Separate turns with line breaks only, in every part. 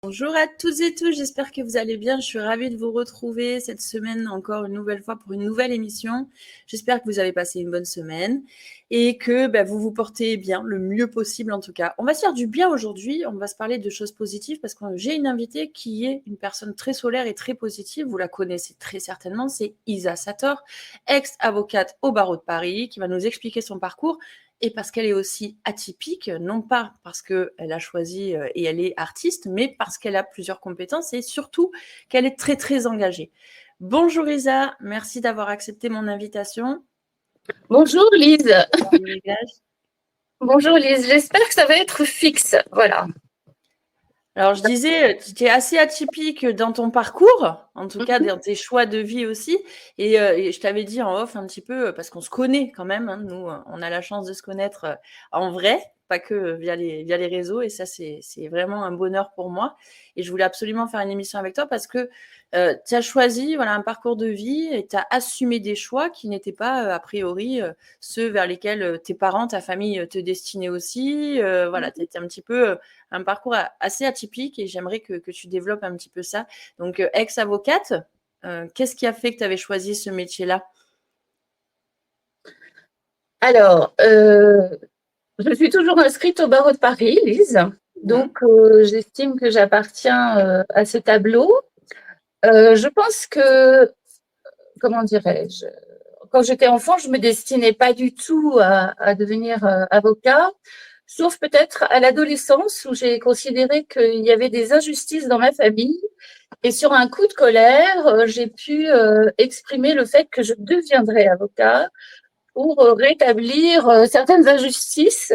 Bonjour à toutes et tous, j'espère que vous allez bien. Je suis ravie de vous retrouver cette semaine encore une nouvelle fois pour une nouvelle émission. J'espère que vous avez passé une bonne semaine et que vous vous portez bien, le mieux possible en tout cas. On va se faire du bien aujourd'hui, on va se parler de choses positives parce que j'ai une invitée qui est une personne très solaire et très positive. Vous la connaissez très certainement, c'est Isa Sator, ex-avocate au barreau de Paris, qui va nous expliquer son parcours. Et parce qu'elle est aussi atypique, non pas parce qu'elle a choisi et elle est artiste, mais parce qu'elle a plusieurs compétences et surtout qu'elle est très, très engagée. Bonjour Isa, merci d'avoir accepté mon invitation.
Bonjour Lise. Bonjour Lise, j'espère que ça va être fixe. Voilà.
Alors, je disais, tu es assez atypique dans ton parcours, en tout cas dans tes choix de vie aussi. Et je t'avais dit en off un petit peu, parce qu'on se connaît quand même, hein, nous, on a la chance de se connaître en vrai, pas que via les réseaux. Et ça, c'est vraiment un bonheur pour moi. Et je voulais absolument faire une émission avec toi parce que tu as choisi un parcours de vie et tu as assumé des choix qui n'étaient pas, a priori, ceux vers lesquels tes parents, ta famille te destinaient aussi. Tu étais un petit peu un parcours assez atypique et j'aimerais que tu développes un petit peu ça. Donc, ex-avocate, qu'est-ce qui a fait que tu avais choisi ce métier-là?
Alors, je suis toujours inscrite au barreau de Paris, Lise. Donc, j'estime que j'appartiens à ce tableau. Je pense que, comment dirais-je, quand j'étais enfant, je ne me destinais pas du tout à devenir avocat, sauf peut-être à l'adolescence où j'ai considéré qu'il y avait des injustices dans ma famille. Et sur un coup de colère, j'ai pu exprimer le fait que je deviendrais avocat pour rétablir certaines injustices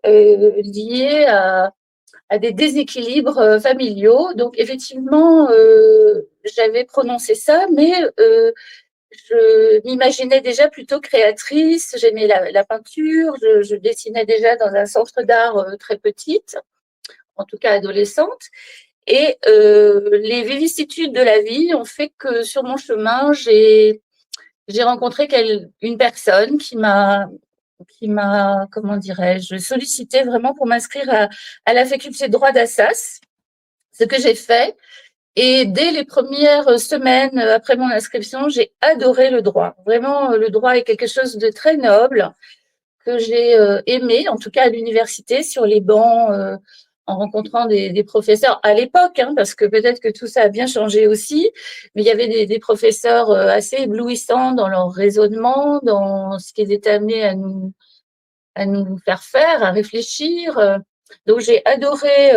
liées à des déséquilibres familiaux. Donc, effectivement, j'avais prononcé ça, mais je m'imaginais déjà plutôt créatrice. J'aimais la peinture. Je dessinais déjà dans un centre d'art très petite, en tout cas adolescente. Et les vicissitudes de la vie ont fait que sur mon chemin, j'ai rencontré une personne qui m'a, comment dirais-je, sollicité vraiment pour m'inscrire à la faculté de droit d'Assas, ce que j'ai fait. Et dès les premières semaines après mon inscription, j'ai adoré le droit. Vraiment, le droit est quelque chose de très noble que j'ai aimé, en tout cas à l'université, sur les bancs, en rencontrant des professeurs à l'époque, parce que peut-être que tout ça a bien changé aussi, mais il y avait des professeurs assez éblouissants dans leur raisonnement, dans ce qu'ils étaient amenés à nous faire, à réfléchir. Donc, j'ai adoré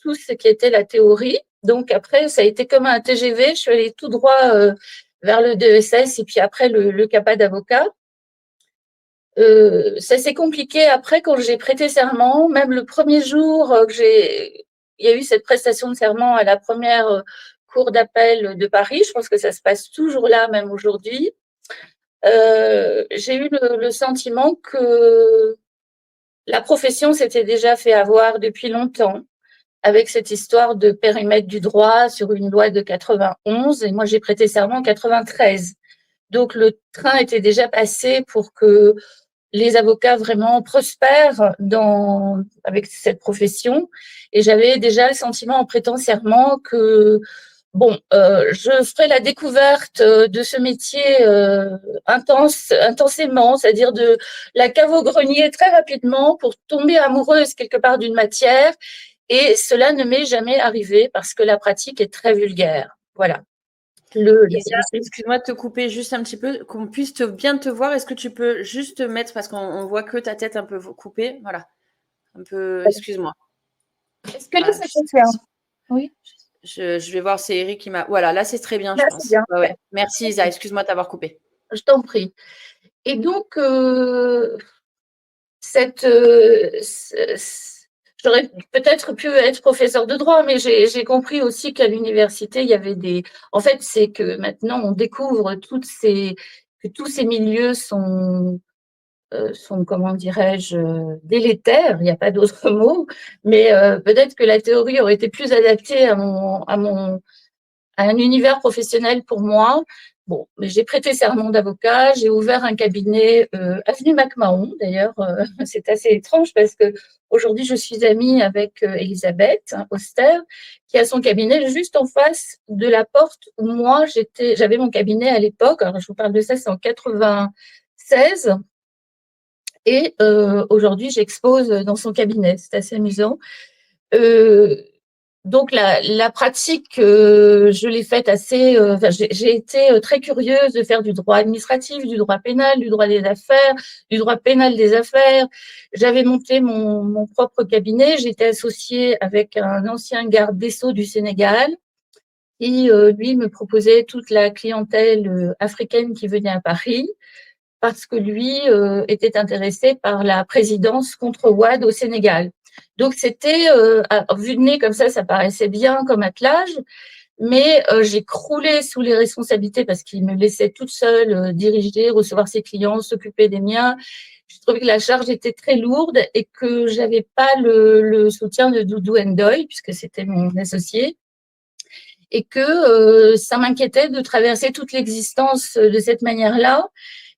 tout ce qui était la théorie. Donc, après, ça a été comme un TGV. Je suis allée tout droit vers le DESS et puis après le CAPA d'avocat. Ça s'est compliqué après quand j'ai prêté serment. Même le premier jour il y a eu cette prestation de serment à la première cour d'appel de Paris. Je pense que ça se passe toujours là, même aujourd'hui. J'ai eu le sentiment que la profession s'était déjà fait avoir depuis longtemps avec cette histoire de périmètre du droit sur une loi de 91. Et moi, j'ai prêté serment en 93. Donc, le train était déjà passé pour que les avocats vraiment prospèrent avec cette profession. Et j'avais déjà le sentiment en prêtant serment que, je ferai la découverte de ce métier intensément, c'est-à-dire de la cave au grenier très rapidement pour tomber amoureuse quelque part d'une matière Et cela ne m'est jamais arrivé parce que la pratique est très vulgaire. Voilà.
Isa, excuse-moi de te couper juste un petit peu, qu'on puisse bien te voir. Est-ce que tu peux juste te mettre, parce qu'on voit que ta tête un peu coupée, voilà, un peu, excuse-moi.
Est-ce que là,
Voilà,
ça confirme? Oui.
je vais voir, c'est Eric qui m'a. Voilà, là c'est très bien,
Là,
je
c'est
pense.
bien.
Ouais, ouais. Merci Isa, excuse-moi de t'avoir coupé.
Je t'en prie. Et donc, j'aurais peut-être pu être professeur de droit, mais j'ai compris aussi qu'à l'université, il y avait des. En fait, c'est que maintenant, on découvre que tous ces milieux sont, comment dirais-je, délétères, il n'y a pas d'autre mot, mais peut-être que la théorie aurait été plus adaptée à un univers professionnel pour moi. Bon, mais j'ai prêté serment d'avocat, j'ai ouvert un cabinet avenue MacMahon. D'ailleurs, c'est assez étrange parce que aujourd'hui, je suis amie avec Elisabeth Auster, qui a son cabinet juste en face de la porte où moi j'avais mon cabinet à l'époque. Alors, je vous parle de ça, c'est en 96. Et aujourd'hui, j'expose dans son cabinet. C'est assez amusant. Euh, donc la pratique, je l'ai faite assez. J'ai été très curieuse de faire du droit administratif, du droit pénal, du droit des affaires, du droit pénal des affaires. J'avais monté mon propre cabinet. J'étais associée avec un ancien garde des Sceaux du Sénégal qui, lui, me proposait toute la clientèle africaine qui venait à Paris parce que lui était intéressé par la présidence contre Ouad au Sénégal. Donc c'était, vu de nez comme ça paraissait bien comme attelage, mais j'ai croulé sous les responsabilités parce qu'il me laissait toute seule diriger, recevoir ses clients, s'occuper des miens. Je trouvais que la charge était très lourde et que j'avais pas le soutien de Doudou Ndoye, puisque c'était mon associé, et que ça m'inquiétait de traverser toute l'existence de cette manière-là.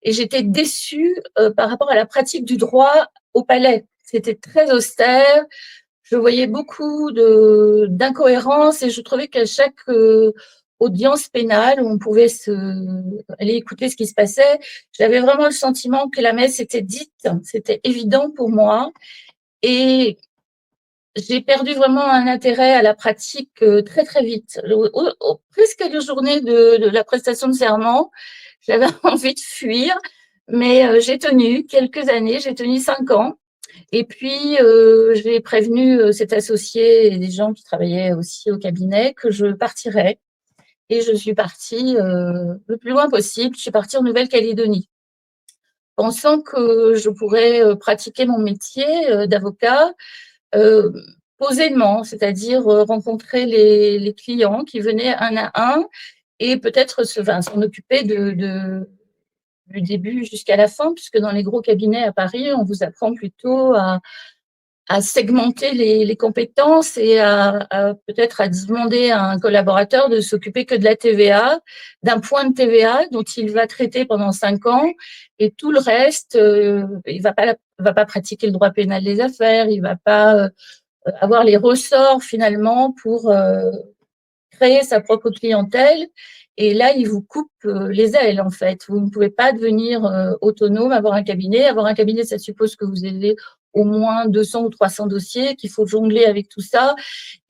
Et j'étais déçue par rapport à la pratique du droit au palais. C'était très austère. Je voyais beaucoup d'incohérences et je trouvais qu'à chaque audience pénale où on pouvait aller écouter ce qui se passait, j'avais vraiment le sentiment que la messe était dite, c'était évident pour moi. Et j'ai perdu vraiment un intérêt à la pratique très très vite. Presque à la journée de la prestation de serment, j'avais envie de fuir, mais j'ai tenu quelques années, j'ai tenu 5 ans. Et puis, j'ai prévenu cet associé et des gens qui travaillaient aussi au cabinet que je partirais. Et je suis partie le plus loin possible. Je suis partie en Nouvelle-Calédonie, pensant que je pourrais pratiquer mon métier d'avocat euh, posément, c'est-à-dire rencontrer les clients qui venaient un à un et peut-être s'en occuper du début jusqu'à la fin, puisque dans les gros cabinets à Paris, on vous apprend plutôt à segmenter les compétences et peut-être à demander à un collaborateur de s'occuper que de la TVA, d'un point de TVA dont il va traiter pendant 5 ans, et tout le reste, il va pas pratiquer le droit pénal des affaires, il va pas avoir les ressorts finalement pour créer sa propre clientèle. Et là, il vous coupe les ailes, en fait. Vous ne pouvez pas devenir autonome, avoir un cabinet. Avoir un cabinet, ça suppose que vous avez au moins 200 ou 300 dossiers, qu'il faut jongler avec tout ça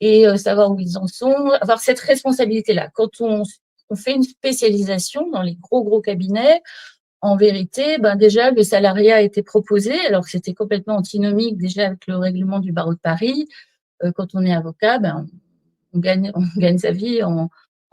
et savoir où ils en sont, avoir cette responsabilité-là. Quand on fait une spécialisation dans les gros cabinets, en vérité, ben déjà, le salariat a été proposé, alors que c'était complètement antinomique déjà avec le règlement du barreau de Paris. Quand on est avocat, ben, on gagne sa vie en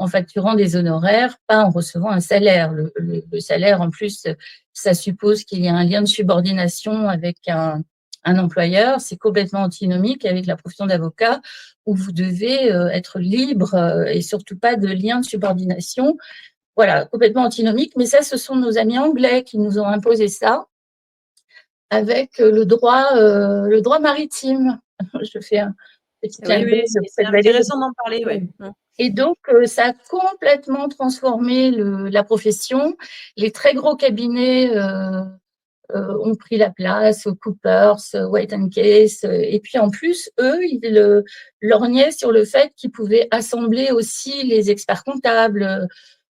facturant des honoraires, pas en recevant un salaire. Le salaire, en plus, ça suppose qu'il y a un lien de subordination avec un employeur. C'est complètement antinomique avec la profession d'avocat où vous devez être libre et surtout pas de lien de subordination. Voilà, complètement antinomique. Mais ça, ce sont nos amis anglais qui nous ont imposé ça avec le droit maritime. Je fais un petit clin
Oui,
d'œil
oui, c'est
auprès de Valérie.
intéressant d'en parler, ouais.
Et donc, ça a complètement transformé la profession. Les très gros cabinets ont pris la place, Coopers, White Case. Et puis, en plus, eux, ils lorgnaient sur le fait qu'ils pouvaient assembler aussi les experts comptables.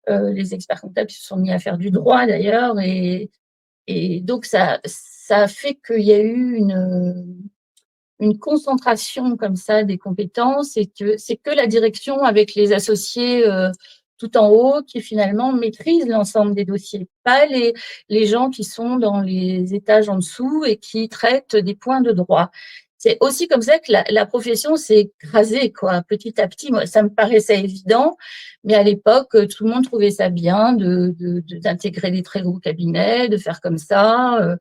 Les experts comptables se sont mis à faire du droit, d'ailleurs. Et donc, ça a fait qu'il y a eu une concentration comme ça des compétences et que c'est que la direction avec les associés tout en haut qui finalement maîtrisent l'ensemble des dossiers, pas les gens qui sont dans les étages en dessous et qui traitent des points de droit. C'est aussi comme ça que la profession s'est écrasée, quoi, petit à petit. Moi, ça me paraissait évident, mais à l'époque, tout le monde trouvait ça bien d'intégrer des très gros cabinets, de faire comme ça.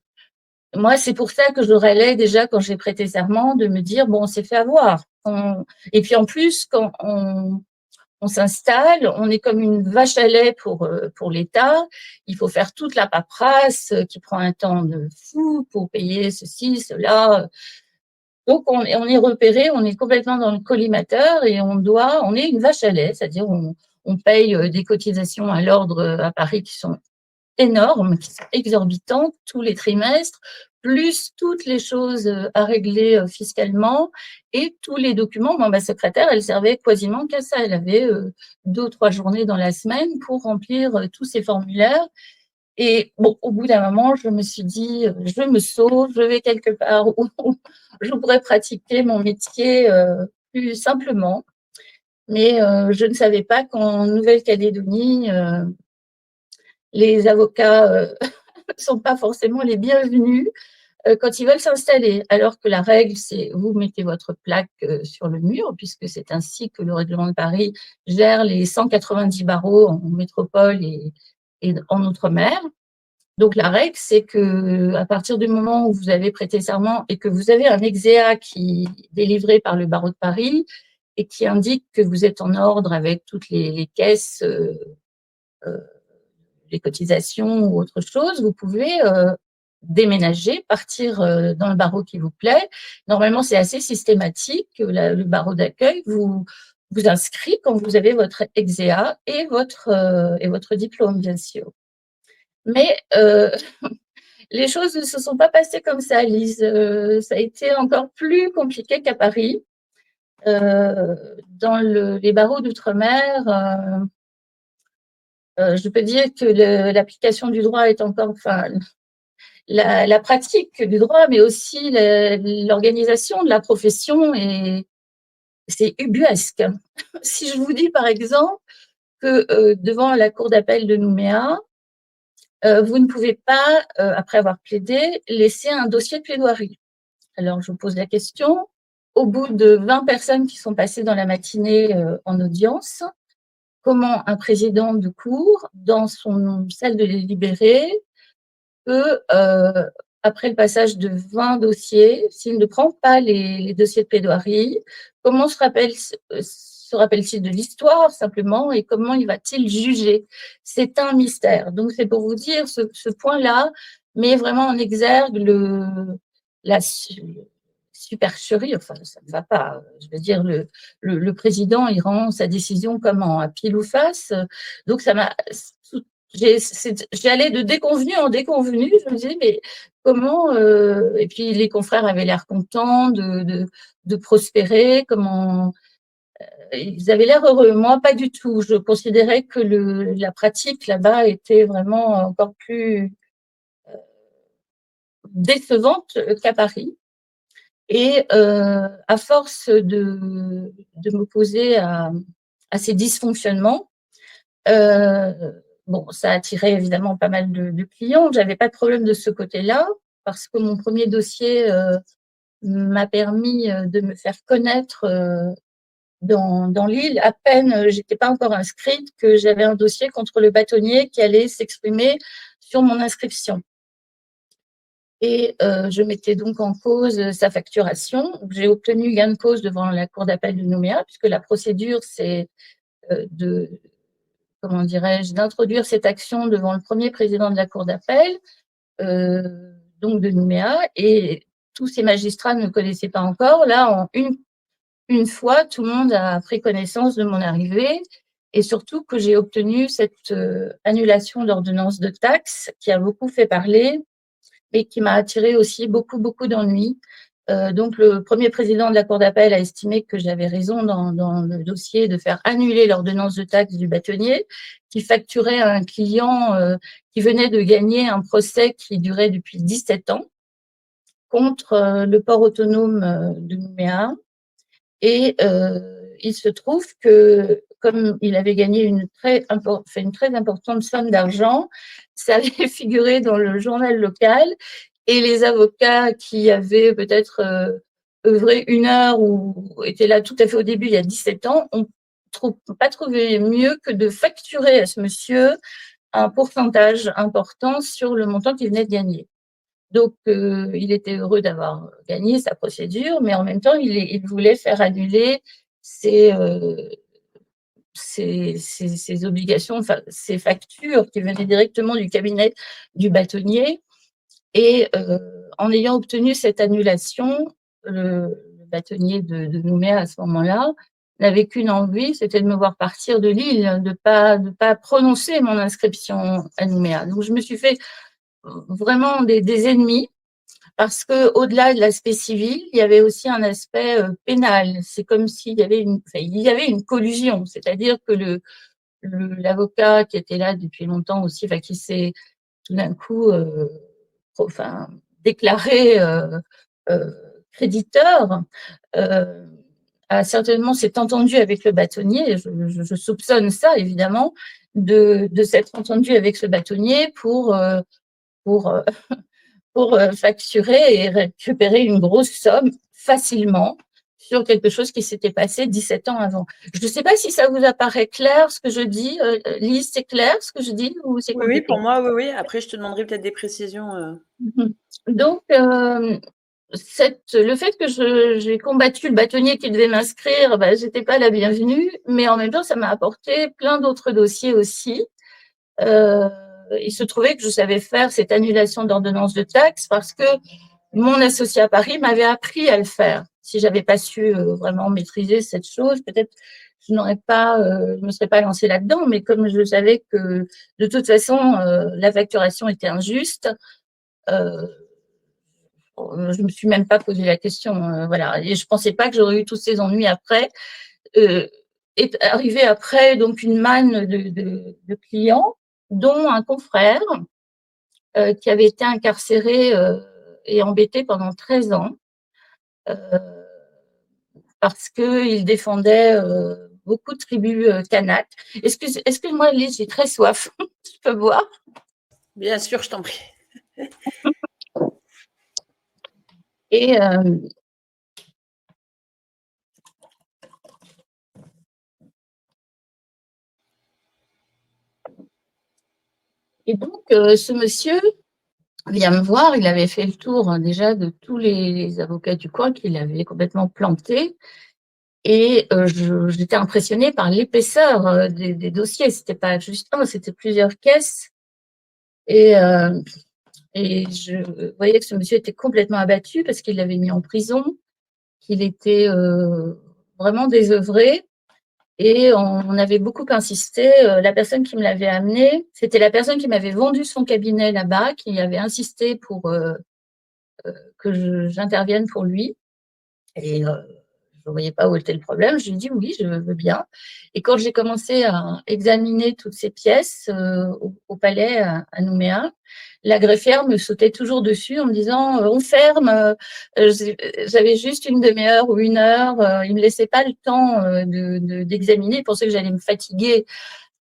Moi, c'est pour ça que je râlais déjà quand j'ai prêté serment, de me dire, bon, on s'est fait avoir. Et puis en plus, quand on s'installe, on est comme une vache à lait pour l'État. Il faut faire toute la paperasse qui prend un temps de fou pour payer ceci, cela. Donc, on est repéré, on est complètement dans le collimateur et on est une vache à lait, c'est-à-dire on paye des cotisations à l'ordre à Paris qui sont énormes, qui sont exorbitantes tous les trimestres, plus toutes les choses à régler fiscalement et tous les documents. Moi, ma secrétaire, elle servait quasiment qu'à ça. Elle avait 2 ou 3 journées dans la semaine pour remplir tous ces formulaires. Et bon, au bout d'un moment, je me suis dit, je me sauve, je vais quelque part où je pourrais pratiquer mon métier plus simplement. Mais je ne savais pas qu'en Nouvelle-Calédonie, les avocats ne sont pas forcément les bienvenus quand ils veulent s'installer. Alors que la règle, c'est vous mettez votre plaque sur le mur, puisque c'est ainsi que le règlement de Paris gère les 190 barreaux en métropole et en outre-mer. Donc la règle, c'est que à partir du moment où vous avez prêté serment et que vous avez un exéat qui est délivré par le barreau de Paris et qui indique que vous êtes en ordre avec toutes les caisses, les cotisations ou autre chose, vous pouvez déménager, partir dans le barreau qui vous plaît. Normalement, c'est assez systématique. Le barreau d'accueil vous inscrit quand vous avez votre exéat et votre diplôme, bien sûr. Mais les choses ne se sont pas passées comme ça, Lise. Ça a été encore plus compliqué qu'à Paris. Dans les barreaux d'outre-mer, je peux dire que l'application du droit est encore, enfin, la pratique du droit, mais aussi l'organisation de la profession, c'est ubuesque. Si je vous dis, par exemple, que devant la cour d'appel de Nouméa, vous ne pouvez pas, après avoir plaidé, laisser un dossier de plaidoirie. Alors, je vous pose la question. Au bout de 20 personnes qui sont passées dans la matinée en audience, comment un président de cour, dans son salle de délibéré, peut, après le passage de 20 dossiers, s'il ne prend pas les dossiers de plaidoirie, comment se rappelle-t-il de l'histoire simplement et comment il va-t-il juger? C'est un mystère. Donc, c'est pour vous dire, ce point-là met vraiment en exergue la supercherie, enfin, ça ne va pas. Je veux dire, le président, il rend sa décision comment? À pile ou face. Donc, ça m'a j'allais de déconvenu en déconvenu. Je me disais, mais comment et puis les confrères avaient l'air contents de prospérer. Comment ils avaient l'air heureux. Moi, pas du tout. Je considérais que la pratique là-bas était vraiment encore plus décevante qu'à Paris. Et à force de m'opposer à ces dysfonctionnements, bon, ça attirait évidemment pas mal de clients. J'avais pas de problème de ce côté-là parce que mon premier dossier m'a permis de me faire connaître dans l'île. À peine j'étais pas encore inscrite que j'avais un dossier contre le bâtonnier qui allait s'exprimer sur mon inscription. Et je mettais donc en cause sa facturation. J'ai obtenu gain de cause devant la cour d'appel de Nouméa puisque la procédure, c'est comment dirais-je, d'introduire cette action devant le premier président de la cour d'appel, donc de Nouméa, et tous ces magistrats ne me connaissaient pas encore. Là, en une fois, tout le monde a pris connaissance de mon arrivée et surtout que j'ai obtenu cette annulation d'ordonnance de taxe qui a beaucoup fait parler et qui m'a attiré aussi beaucoup, beaucoup d'ennuis. Donc, le premier président de la Cour d'appel a estimé que j'avais raison dans le dossier de faire annuler l'ordonnance de taxe du bâtonnier qui facturait à un client qui venait de gagner un procès qui durait depuis 17 ans contre le port autonome de Nouméa. Et il se trouve que, comme il avait gagné une très importante somme d'argent, ça avait figuré dans le journal local, et les avocats qui avaient peut-être œuvré 1 heure ou étaient là tout à fait au début, il y a 17 ans, ont pas trouvé mieux que de facturer à ce monsieur un pourcentage important sur le montant qu'il venait de gagner. Donc, il était heureux d'avoir gagné sa procédure, mais en même temps, il voulait faire annuler ses obligations, enfin, ses factures qui venaient directement du cabinet du bâtonnier. Et en ayant obtenu cette annulation, le bâtonnier de Nouméa, à ce moment-là, n'avait qu'une envie, c'était de me voir partir de l'île, de pas prononcer mon inscription à Nouméa. Donc, je me suis fait vraiment des ennemis, parce qu'au-delà de l'aspect civil, il y avait aussi un aspect pénal. C'est comme s'il y avait une collusion, c'est-à-dire que l'avocat qui était là depuis longtemps aussi, qui s'est tout d'un coup déclaré créditeur, s'est entendu avec le bâtonnier. Je soupçonne ça, évidemment, de s'être entendu avec ce bâtonnier pour facturer et récupérer une grosse somme facilement sur quelque chose qui s'était passé 17 ans avant. Je ne sais pas si ça vous apparaît clair ce que je dis. Lise, c'est clair ce que je dis ou c'est compliqué?
Oui, pour moi, oui. Après, je te demanderai peut-être des précisions.
Donc, le fait que j'ai combattu le bâtonnier qui devait m'inscrire, je n'étais pas la bienvenue, mais en même temps, ça m'a apporté plein d'autres dossiers aussi. Il se trouvait que je savais faire cette annulation d'ordonnance de taxe parce que mon associé à Paris m'avait appris à le faire. Si j'avais pas su vraiment maîtriser cette chose, peut-être je me serais pas lancée là-dedans, mais comme je savais que de toute façon la facturation était injuste, je me suis même pas posé la question, voilà. Et je pensais pas que j'aurais eu tous ces ennuis après. Est arrivé après donc une manne de clients, dont un confrère qui avait été incarcéré et embêté pendant 13 ans parce qu'il défendait beaucoup de tribus kanaks. Excuse-moi, Lise, j'ai très soif. Je peux boire?
Bien sûr, je t'en prie.
Et donc, ce monsieur vient me voir. Il avait fait le tour déjà de tous les avocats du coin qu'il avait complètement plantés. Et j'étais impressionnée par l'épaisseur des dossiers. C'était pas juste un, c'était plusieurs caisses. Et je voyais que ce monsieur était complètement abattu parce qu'il l'avait mis en prison, qu'il était vraiment désœuvré. Et on avait beaucoup insisté. La personne qui me l'avait amené, c'était la personne qui m'avait vendu son cabinet là-bas, qui avait insisté pour que j'intervienne pour lui. Et je ne voyais pas où était le problème. Je lui ai dit oui, je veux bien. Et quand j'ai commencé à examiner toutes ces pièces au palais à Nouméa, la greffière me sautait toujours dessus en me disant on ferme. J'avais juste une demi-heure ou 1 heure. Il ne me laissait pas le temps d'examiner. Il pensait que j'allais me fatiguer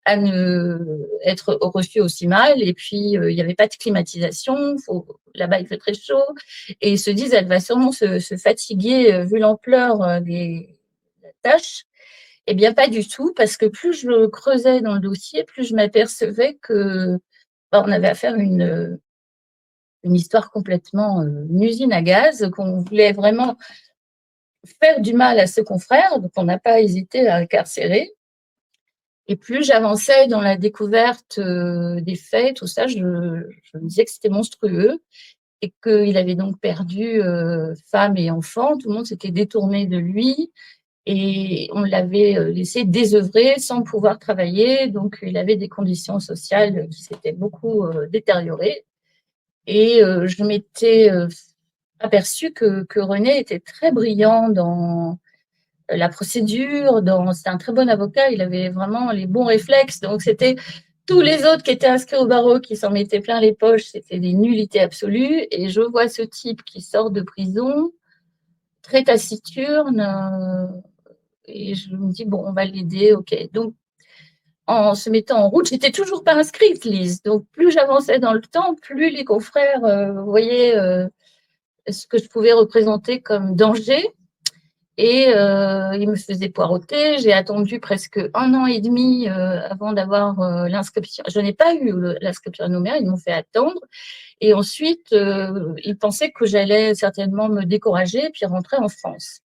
à ne être reçue aussi mal. Et puis, il n'y avait pas de climatisation. Là-bas, il fait très chaud. Et ils se disent, elle va sûrement se fatiguer vu l'ampleur des tâches. Eh bien, pas du tout, parce que plus je creusais dans le dossier, plus je m'apercevais que on avait affaire à une histoire complètement, une usine à gaz, qu'on voulait vraiment faire du mal à ce confrère, donc on n'a pas hésité à incarcérer. Et plus j'avançais dans la découverte des faits, tout ça, je me disais que c'était monstrueux et qu'il avait donc perdu femme et enfants. Tout le monde s'était détourné de lui et on l'avait laissé désœuvrer sans pouvoir travailler. Donc, il avait des conditions sociales qui s'étaient beaucoup détériorées. Et je m'étais aperçue que René était très brillant dans la procédure. C'était un très bon avocat, il avait vraiment les bons réflexes. Donc, c'était tous les autres qui étaient inscrits au barreau, qui s'en mettaient plein les poches, c'était des nullités absolues. Et je vois ce type qui sort de prison, très taciturne, et je me dis, bon, on va l'aider, ok. Donc, en se mettant en route, j'étais toujours pas inscrite, Lise. Donc, plus j'avançais dans le temps, plus les confrères voyaient ce que je pouvais représenter comme danger. Et ils me faisaient poireauter. J'ai attendu presque 1 an et demi avant d'avoir l'inscription. Je n'ai pas eu l'inscription à Nouméa, ils m'ont fait attendre. Et ensuite, ils pensaient que j'allais certainement me décourager et puis rentrer en France.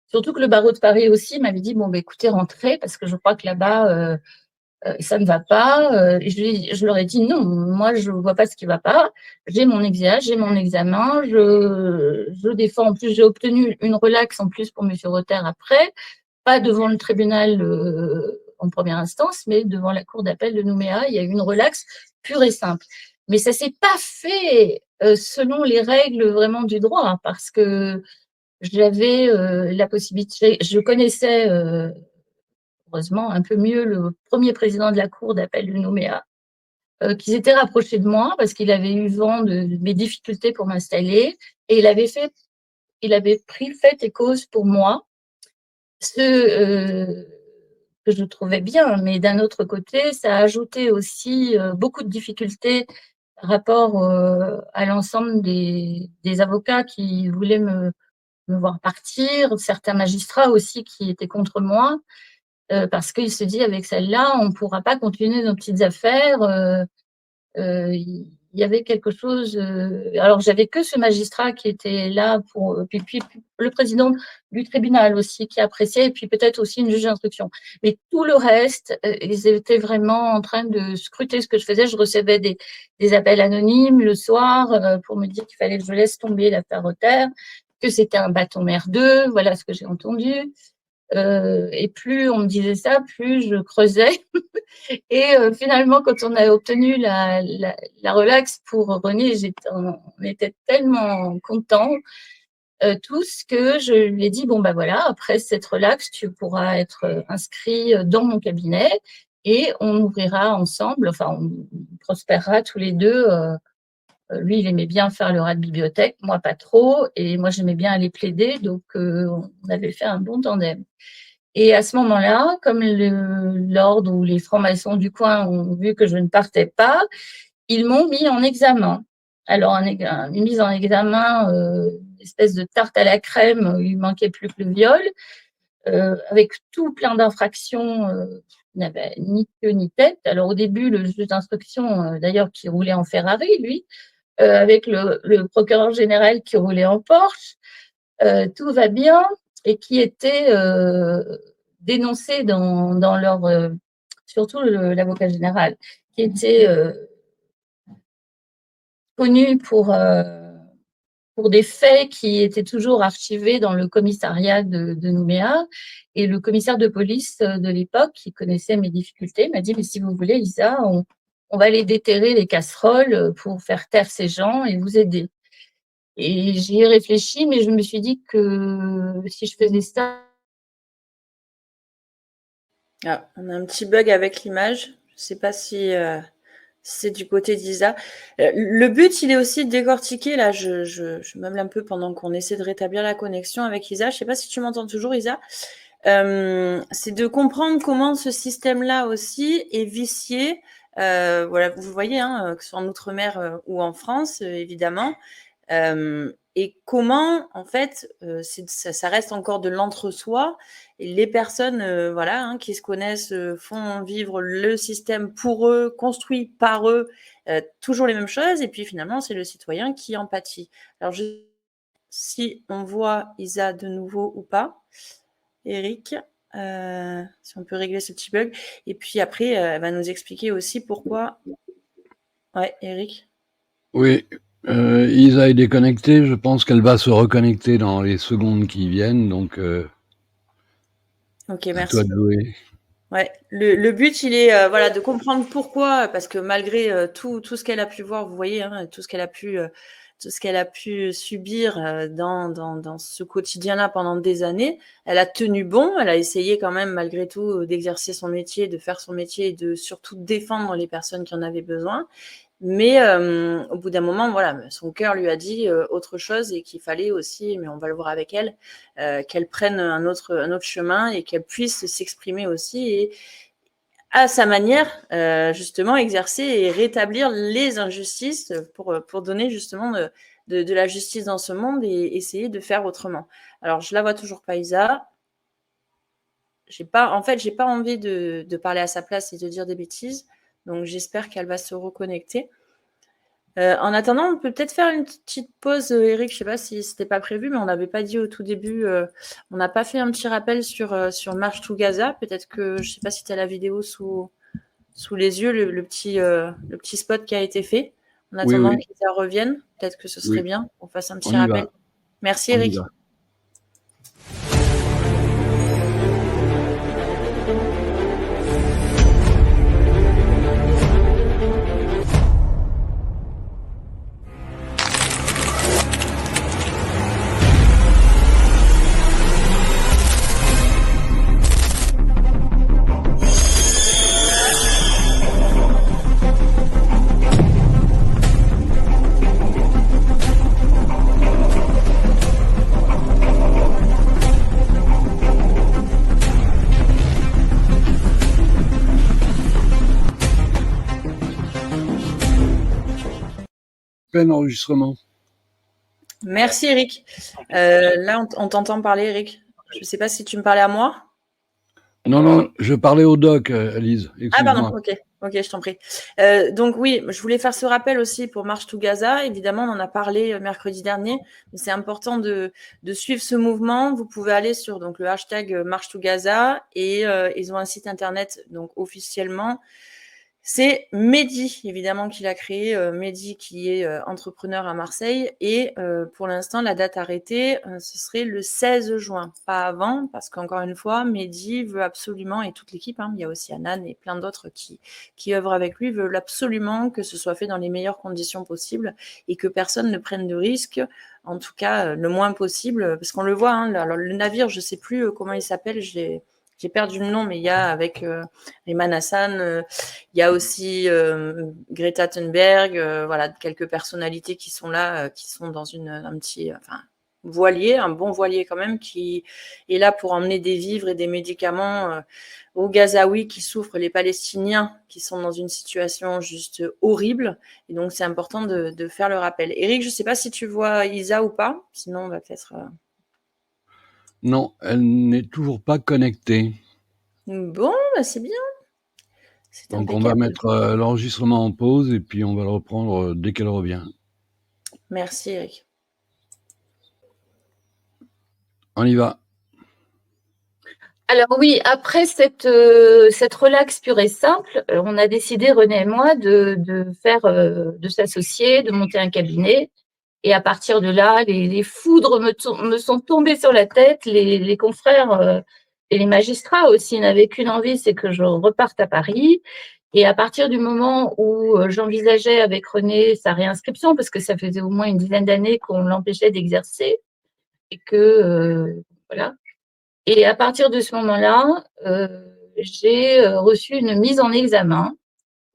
Surtout que le barreau de Paris aussi m'avait dit, bon, bah, écoutez, rentrez, parce que je crois que là-bas, ça ne va pas. Je leur ai dit non, moi je ne vois pas ce qui ne va pas. J'ai mon examen, j'ai mon examen, je défends. En plus, j'ai obtenu une relaxe en plus pour M. Rother après, pas devant le tribunal en première instance, mais devant la cour d'appel de Nouméa. Il y a eu une relaxe pure et simple. Mais ça ne s'est pas fait selon les règles vraiment du droit, hein, parce que j'avais la possibilité, je connaissais heureusement un peu mieux le premier président de la cour d'appel de Nouméa, qui s'était rapproché de moi parce qu'il avait eu vent de mes difficultés pour m'installer et il avait pris fait et cause pour moi, ce que je trouvais bien, mais d'un autre côté, ça a ajouté aussi beaucoup de difficultés par rapport à l'ensemble des avocats qui voulaient me voir partir, certains magistrats aussi qui étaient contre moi. Parce qu'il se dit avec celle-là, on ne pourra pas continuer nos petites affaires. Il y avait quelque chose. Alors, j'avais que ce magistrat qui était là pour. Puis le président du tribunal aussi qui appréciait, et puis peut-être aussi une juge d'instruction. Mais tout le reste, ils étaient vraiment en train de scruter ce que je faisais. Je recevais des appels anonymes le soir pour me dire qu'il fallait que je laisse tomber l'affaire Rother, que c'était un bâton merdeux. Voilà ce que j'ai entendu. Et plus on me disait ça, plus je creusais. Et finalement, quand on a obtenu la relaxe pour René, on était tellement contents tous que je lui ai dit, bon, ben voilà, après cette relaxe, tu pourras être inscrit dans mon cabinet et on ouvrira ensemble, enfin, on prospérera tous les deux. Lui, il aimait bien faire le rat de bibliothèque, moi pas trop, et moi j'aimais bien aller plaider, donc on avait fait un bon tandem. Et à ce moment-là, comme l'ordre ou les francs-maçons du coin ont vu que je ne partais pas, ils m'ont mis en examen. Alors, une mise en examen, une espèce de tarte à la crème, il manquait plus que le viol, avec tout plein d'infractions qui n'avaient ni queue ni tête. Alors, au début, le juge d'instruction, d'ailleurs, qui roulait en Ferrari, lui, avec le procureur général qui roulait en Porsche, tout va bien, et qui était dénoncé dans leur, surtout l'avocat général, qui était connu pour des faits qui étaient toujours archivés dans le commissariat de Nouméa. Et le commissaire de police de l'époque, qui connaissait mes difficultés, m'a dit, mais si vous voulez, Lisa, on va aller déterrer les casseroles pour faire taire ces gens et vous aider. Et j'y ai réfléchi, mais je me suis dit que si je faisais ça...
Ah, on a un petit bug avec l'image. Je ne sais pas si c'est du côté d'Isa. Le but, il est aussi de décortiquer. Là, je meuble un peu pendant qu'on essaie de rétablir la connexion avec Isa. Je ne sais pas si tu m'entends toujours, Isa. C'est de comprendre comment ce système-là aussi est vicié. Voilà, vous voyez, hein, que ce soit en Outre-mer ou en France, évidemment. Et comment, en fait, ça reste encore de l'entre-soi. Et les personnes voilà, hein, qui se connaissent font vivre le système pour eux, construit par eux, toujours les mêmes choses. Et puis finalement, c'est le citoyen qui en pâtit. Alors, si on voit Isa de nouveau ou pas, Eric, si on peut régler ce petit bug. Et puis après, elle va nous expliquer aussi pourquoi. Ouais, Eric.
Oui, Isa est déconnectée. Je pense qu'elle va se reconnecter dans les secondes qui viennent. Donc,
ok,
à
merci.
toi de jouer.
Ouais, le but, il est voilà, de comprendre pourquoi, parce que malgré tout ce qu'elle a pu voir, vous voyez, hein, tout ce qu'elle a pu tout ce qu'elle a pu subir dans ce quotidien-là pendant des années. Elle a tenu bon, elle a essayé quand même malgré tout d'exercer son métier, de faire son métier et de surtout défendre les personnes qui en avaient besoin. Mais au bout d'un moment, voilà, son cœur lui a dit autre chose et qu'il fallait aussi, mais on va le voir avec elle, qu'elle prenne un autre chemin et qu'elle puisse s'exprimer aussi et à sa manière, justement, exercer et rétablir les injustices pour donner justement de la justice dans ce monde et essayer de faire autrement. Alors, je la vois toujours pas, Isa. J'ai pas envie de parler à sa place et de dire des bêtises. Donc, j'espère qu'elle va se reconnecter. En attendant, on peut peut-être faire une petite pause, Eric. Je sais pas si c'était pas prévu, mais on n'avait pas dit au tout début. On n'a pas fait un petit rappel sur March to Gaza. Peut-être que je sais pas si tu as la vidéo sous les yeux, le petit spot qui a été fait. En attendant
oui.
qu'ils reviennent, peut-être que ce serait bien qu'on fasse un petit rappel.
Va.
Merci, Eric.
Plein enregistrement.
Merci, Eric. Là, on t'entend parler, Eric. Je ne sais pas si tu me parlais à moi.
Non, je parlais au doc, Lise.
Ah, pardon, ok, je t'en prie. Donc oui, je voulais faire ce rappel aussi pour March to Gaza. Évidemment, on en a parlé mercredi dernier, mais c'est important de suivre ce mouvement. Vous pouvez aller sur donc, le hashtag March to Gaza et ils ont un site internet donc officiellement. C'est Mehdi, évidemment, qui l'a créé. Mehdi, qui est entrepreneur à Marseille. Et pour l'instant, la date arrêtée, ce serait le 16 juin. Pas avant, parce qu'encore une fois, Mehdi veut absolument, et toute l'équipe, il y a aussi Anan et plein d'autres qui œuvrent avec lui, veulent absolument que ce soit fait dans les meilleures conditions possibles et que personne ne prenne de risques, en tout cas le moins possible. Parce qu'on le voit, le navire, je ne sais plus comment il s'appelle, j'ai perdu le nom, mais il y a avec Rehman Hassan, il y a aussi Greta Thunberg, voilà, quelques personnalités qui sont là, qui sont dans un petit voilier, un bon voilier quand même, qui est là pour emmener des vivres et des médicaments aux Gazaouis qui souffrent, les Palestiniens qui sont dans une situation juste horrible. Et donc, c'est important de faire le rappel. Eric, je ne sais pas si tu vois Isa ou pas, sinon on va peut-être...
Non, elle n'est toujours pas connectée.
Bon, c'est bien.
Donc on va mettre l'enregistrement en pause et puis on va le reprendre dès qu'elle revient.
Merci, Eric.
On y va. Alors oui, après cette relaxe pure et simple, on a décidé, René et moi, de s'associer, de monter un cabinet. Et à partir de là, les foudres me sont tombées sur la tête. Les confrères et les magistrats aussi n'avaient qu'une envie, c'est que je reparte à Paris. Et à partir du moment où j'envisageais avec René sa réinscription, parce que ça faisait au moins une dizaine d'années qu'on l'empêchait d'exercer, et que voilà. Et à partir de ce moment-là, j'ai reçu une mise en examen,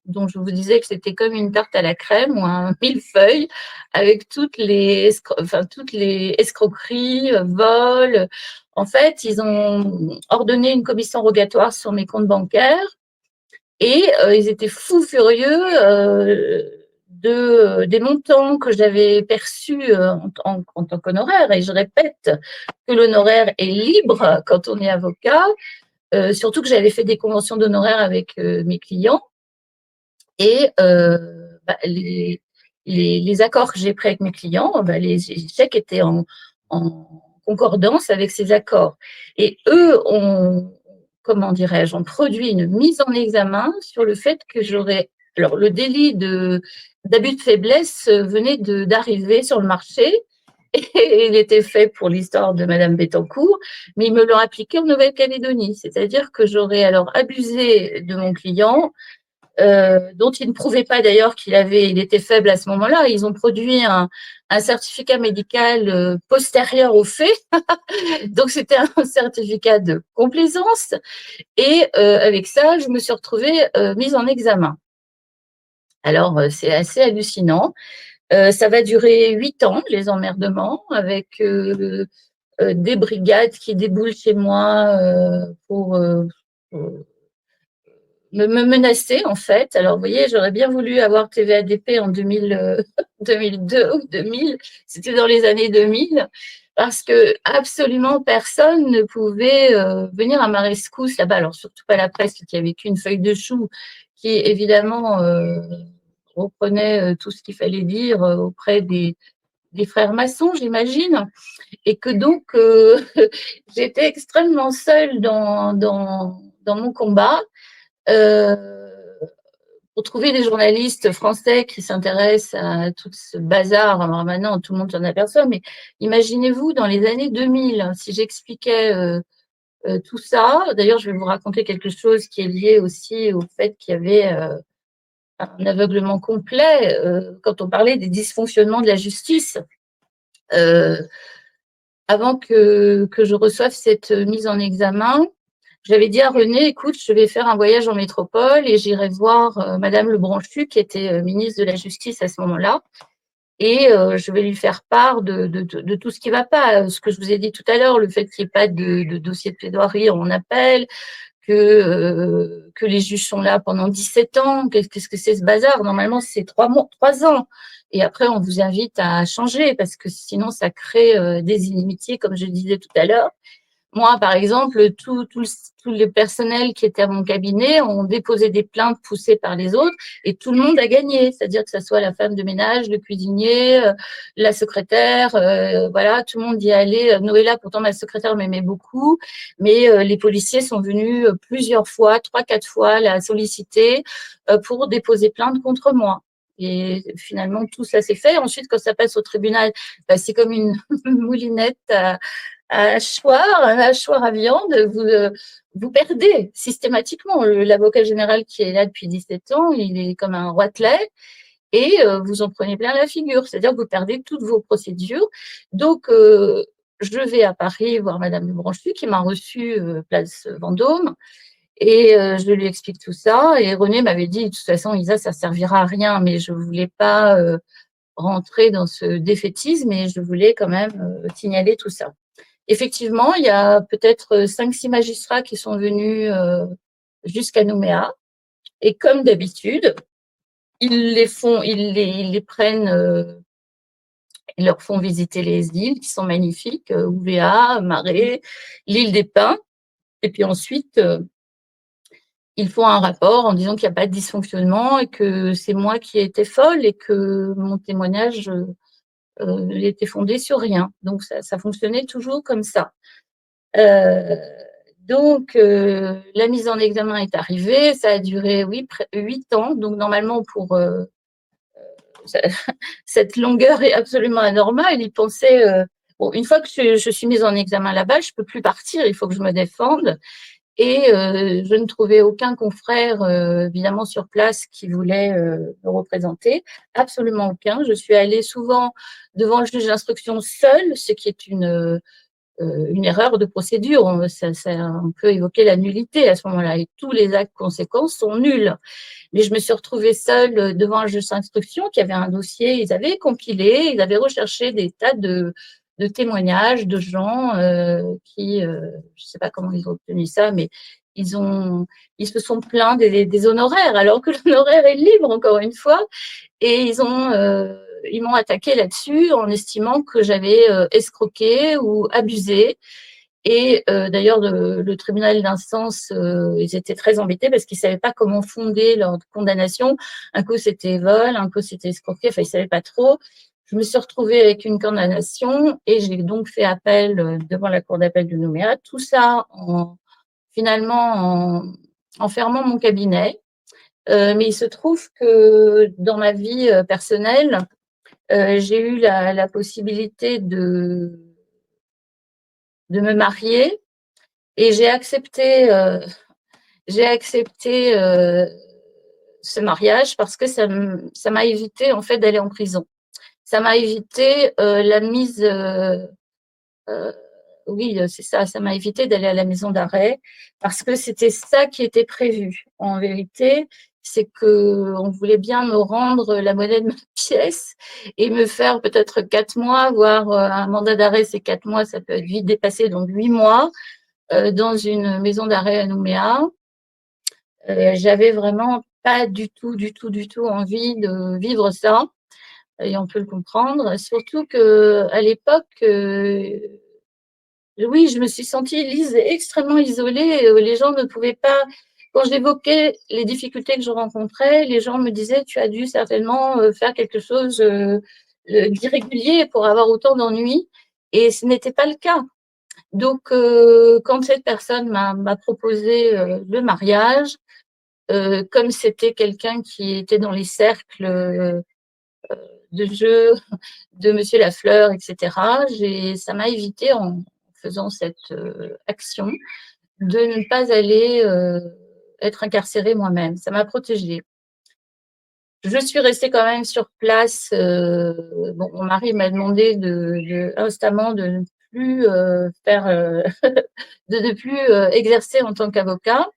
dont je vous disais que c'était comme une tarte à la crème ou un millefeuille, avec toutes les escroqueries, vols. En fait, ils ont ordonné une commission rogatoire sur mes comptes bancaires et ils étaient fous furieux des montants que j'avais perçus en tant qu'honoraire. Et je répète que l'honoraire est libre quand on est avocat, surtout que j'avais fait des conventions d'honoraires avec mes clients. Et les accords que j'ai pris avec mes clients, les chèques étaient en concordance avec ces accords. Et eux ont produit une mise en examen sur le fait que alors le délit d'abus de faiblesse venait d'arriver sur le marché et il était fait pour l'histoire de Madame Bettencourt, mais ils me l'ont appliqué en Nouvelle-Calédonie. C'est-à-dire que j'aurais alors abusé de mon client dont il ne prouvait pas d'ailleurs il était faible à ce moment-là. Ils ont produit un certificat médical postérieur aux faits. Donc, c'était un certificat de complaisance. Et avec ça, je me suis retrouvée mise en examen. Alors, c'est assez hallucinant. Ça va durer 8 ans, les emmerdements, avec des brigades qui déboulent chez moi pour me menacer, en fait. Alors, vous voyez, j'aurais bien voulu avoir TVADP en 2002 ou 2000. C'était dans les années 2000, parce que absolument personne ne pouvait venir à ma rescousse là-bas. Alors, surtout pas la presse, qui avait qu'une feuille de chou, qui évidemment reprenait tout ce qu'il fallait dire auprès des frères maçons, j'imagine. Et que donc, j'étais extrêmement seule dans mon combat. Pour trouver des journalistes français qui s'intéressent à tout ce bazar, alors maintenant tout le monde s'en aperçoit, mais imaginez-vous dans les années 2000, si j'expliquais tout ça. D'ailleurs, je vais vous raconter quelque chose qui est lié aussi au fait qu'il y avait un aveuglement complet quand on parlait des dysfonctionnements de la justice. Avant que je reçoive cette mise en examen, j'avais dit à René, écoute, je vais faire un voyage en métropole et j'irai voir Madame Lebranchu, qui était ministre de la Justice à ce moment-là, et je vais lui faire part de tout ce qui ne va pas. Ce que je vous ai dit tout à l'heure, le fait qu'il n'y ait pas de dossier de plaidoirie en appel, que les juges sont là pendant 17 ans. Qu'est-ce que c'est ce bazar? Normalement, c'est 3 ans. Et après, on vous invite à changer parce que sinon, ça crée des inimitiés, comme je disais tout à l'heure. Moi, par exemple, tout le personnel qui était à mon cabinet ont déposé des plaintes poussées par les autres et tout le monde a gagné. C'est-à-dire que ce soit la femme de ménage, le cuisinier, la secrétaire, voilà, tout le monde y allait. Noëlla, pourtant, ma secrétaire m'aimait beaucoup, mais les policiers sont venus plusieurs fois, 3-4 fois, la solliciter pour déposer plainte contre moi. Et finalement, tout ça s'est fait. Ensuite, quand ça passe au tribunal, c'est comme une moulinette un hachoir à viande, vous perdez systématiquement. L'avocat général qui est là depuis 17 ans, il est comme un roitelet et vous en prenez plein la figure. C'est-à-dire que vous perdez toutes vos procédures. Donc, je vais à Paris voir Madame Lebranchu qui m'a reçue place Vendôme et je lui explique tout ça. Et René m'avait dit, de toute façon, Isa, ça servira à rien, mais je ne voulais pas rentrer dans ce défaitisme et je voulais quand même signaler tout ça. Effectivement, il y a peut-être 5-6 magistrats qui sont venus jusqu'à Nouméa. Et comme d'habitude, ils les prennent, ils leur font visiter les îles qui sont magnifiques, Ouvéa, Marais, l'île des Pins. Et puis ensuite, ils font un rapport en disant qu'il n'y a pas de dysfonctionnement et que c'est moi qui ai été folle et que mon témoignage était fondé sur rien. Donc, ça fonctionnait toujours comme ça. Donc, la mise en examen est arrivée. Ça a duré, oui, 8 ans. Donc, normalement, pour cette longueur est absolument anormale. Il pensait, bon, une fois que je suis mise en examen là-bas, je ne peux plus partir. Il faut que je me défende. Et je ne trouvais aucun confrère, évidemment, sur place qui voulait me représenter. Absolument aucun. Je suis allée souvent devant le juge d'instruction seule, ce qui est une erreur de procédure. On peut évoquer la nullité à ce moment-là. Et tous les actes conséquents sont nuls. Mais je me suis retrouvée seule devant un juge d'instruction qui avait un dossier. Ils avaient compilé, ils avaient recherché des tas de témoignages de gens qui, je ne sais pas comment ils ont obtenu ça, mais ils se sont plaints des honoraires, alors que l'honoraire est libre, encore une fois. Et ils m'ont attaqué là-dessus en estimant que j'avais escroqué ou abusé. Et d'ailleurs, le tribunal d'instance, ils étaient très embêtés parce qu'ils ne savaient pas comment fonder leur condamnation. Un coup, c'était vol, un coup, c'était escroqué, enfin, ils ne savaient pas trop. Je me suis retrouvée avec une condamnation et j'ai donc fait appel devant la cour d'appel de Nouméa. Tout ça finalement en fermant mon cabinet. Mais il se trouve que dans ma vie personnelle, j'ai eu la possibilité de me marier et j'ai accepté ce mariage parce que ça m'a évité en fait d'aller en prison. Ça m'a évité la mise, oui, c'est ça, ça m'a évité d'aller à la maison d'arrêt parce que c'était ça qui était prévu. En vérité, c'est que on voulait bien me rendre la monnaie de ma pièce et me faire peut-être 4 mois, voire un mandat d'arrêt, c'est 4 mois, ça peut être vite dépassé, donc 8 mois dans une maison d'arrêt à Nouméa. J'avais vraiment pas du tout envie de vivre ça, et on peut le comprendre. Surtout que à l'époque, oui, je me suis sentie extrêmement isolée. Les gens ne pouvaient pas. Quand j'évoquais les difficultés que je rencontrais, les gens me disaient: tu as dû certainement faire quelque chose d'irrégulier pour avoir autant d'ennuis. Et ce n'était pas le cas. Donc, quand cette personne m'a proposé le mariage, comme c'était quelqu'un qui était dans les cercles de jeu de Monsieur Lafleur, etc., ça m'a évité, en faisant cette action, de ne pas aller être incarcérée moi-même. Ça m'a protégée. Je suis restée quand même sur place. Bon, mon mari m'a demandé instamment de ne plus faire, de ne plus exercer en tant qu'avocat.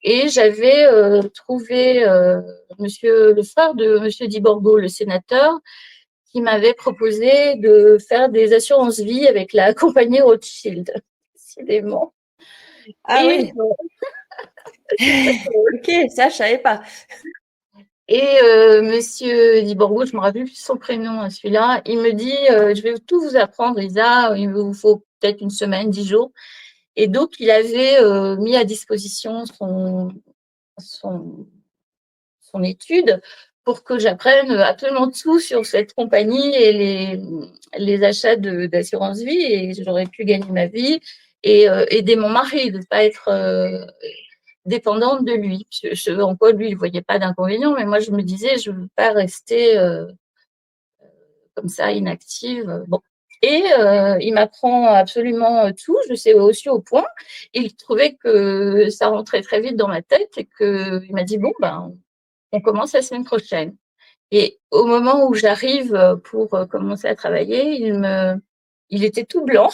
Et j'avais trouvé le frère de Monsieur Di Borgo, le sénateur, qui m'avait proposé de faire des assurances vie avec la compagnie Rothschild, décidément.
Ah
Et,
oui. Ok, ça, je savais pas.
Et Monsieur Di Borgo, je me rappelle plus son prénom, celui-là, il me dit je vais tout vous apprendre, Isa, il vous faut peut-être une semaine, 10 jours. Et donc, il avait mis à disposition son étude pour que j'apprenne absolument tout sur cette compagnie et les achats d'assurance vie, et j'aurais pu gagner ma vie et aider mon mari, de ne pas être dépendante de lui. En quoi lui, il ne voyait pas d'inconvénient, mais moi, je me disais, je ne veux pas rester comme ça, inactive. Bon. Et il m'apprend absolument tout. Je sais aussi au point. Il trouvait que ça rentrait très vite dans ma tête et qu'il m'a dit, bon, ben, on commence la semaine prochaine. Et au moment où j'arrive pour commencer à travailler, il était tout blanc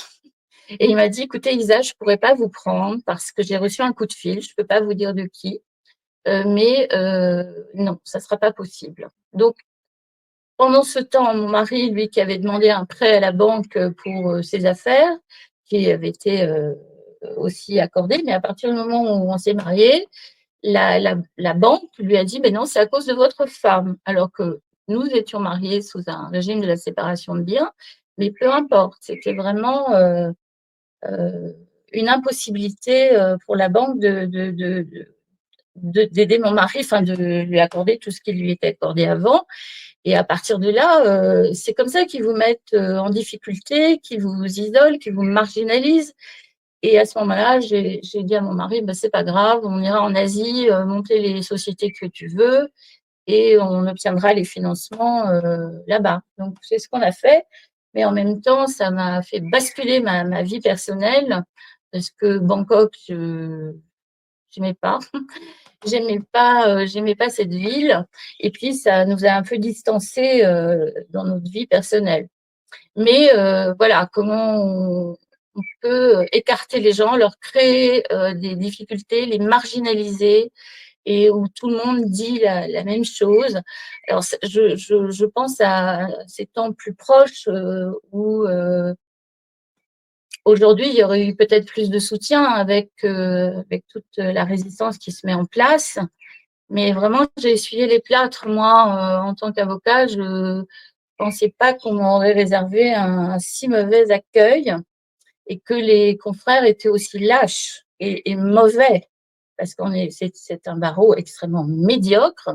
et il m'a dit, écoutez, Isa, je ne pourrais pas vous prendre parce que j'ai reçu un coup de fil. Je ne peux pas vous dire de qui, mais non, ça ne sera pas possible. Donc, pendant ce temps, mon mari, lui, qui avait demandé un prêt à la banque pour ses affaires, qui avait été aussi accordé, mais à partir du moment où on s'est mariés, la banque lui a dit, mais non, c'est à cause de votre femme, alors que nous étions mariés sous un régime de la séparation de biens, mais peu importe, c'était vraiment une impossibilité pour la banque d'aider mon mari, enfin de lui accorder tout ce qui lui était accordé avant. Et à partir de là, c'est comme ça qu'ils vous mettent en difficulté, qu'ils vous isolent, qu'ils vous marginalisent. Et à ce moment-là, j'ai dit à mon mari, bah, c'est pas grave, on ira en Asie, monter les sociétés que tu veux et on obtiendra les financements là-bas. Donc, c'est ce qu'on a fait. Mais en même temps, ça m'a fait basculer ma vie personnelle parce que Bangkok, je n'aimais pas. J'aimais pas cette ville. Et puis, ça nous a un peu distancés dans notre vie personnelle. Mais voilà, comment on peut écarter les gens, leur créer des difficultés, les marginaliser, et où tout le monde dit la même chose. Alors, je pense à ces temps plus proches où aujourd'hui, il y aurait eu peut-être plus de soutien avec toute la résistance qui se met en place. Mais vraiment, j'ai essuyé les plâtres, moi, en tant qu'avocat. Je ne pensais pas qu'on m'aurait réservé un si mauvais accueil et que les confrères étaient aussi lâches et mauvais, parce c'est un barreau extrêmement médiocre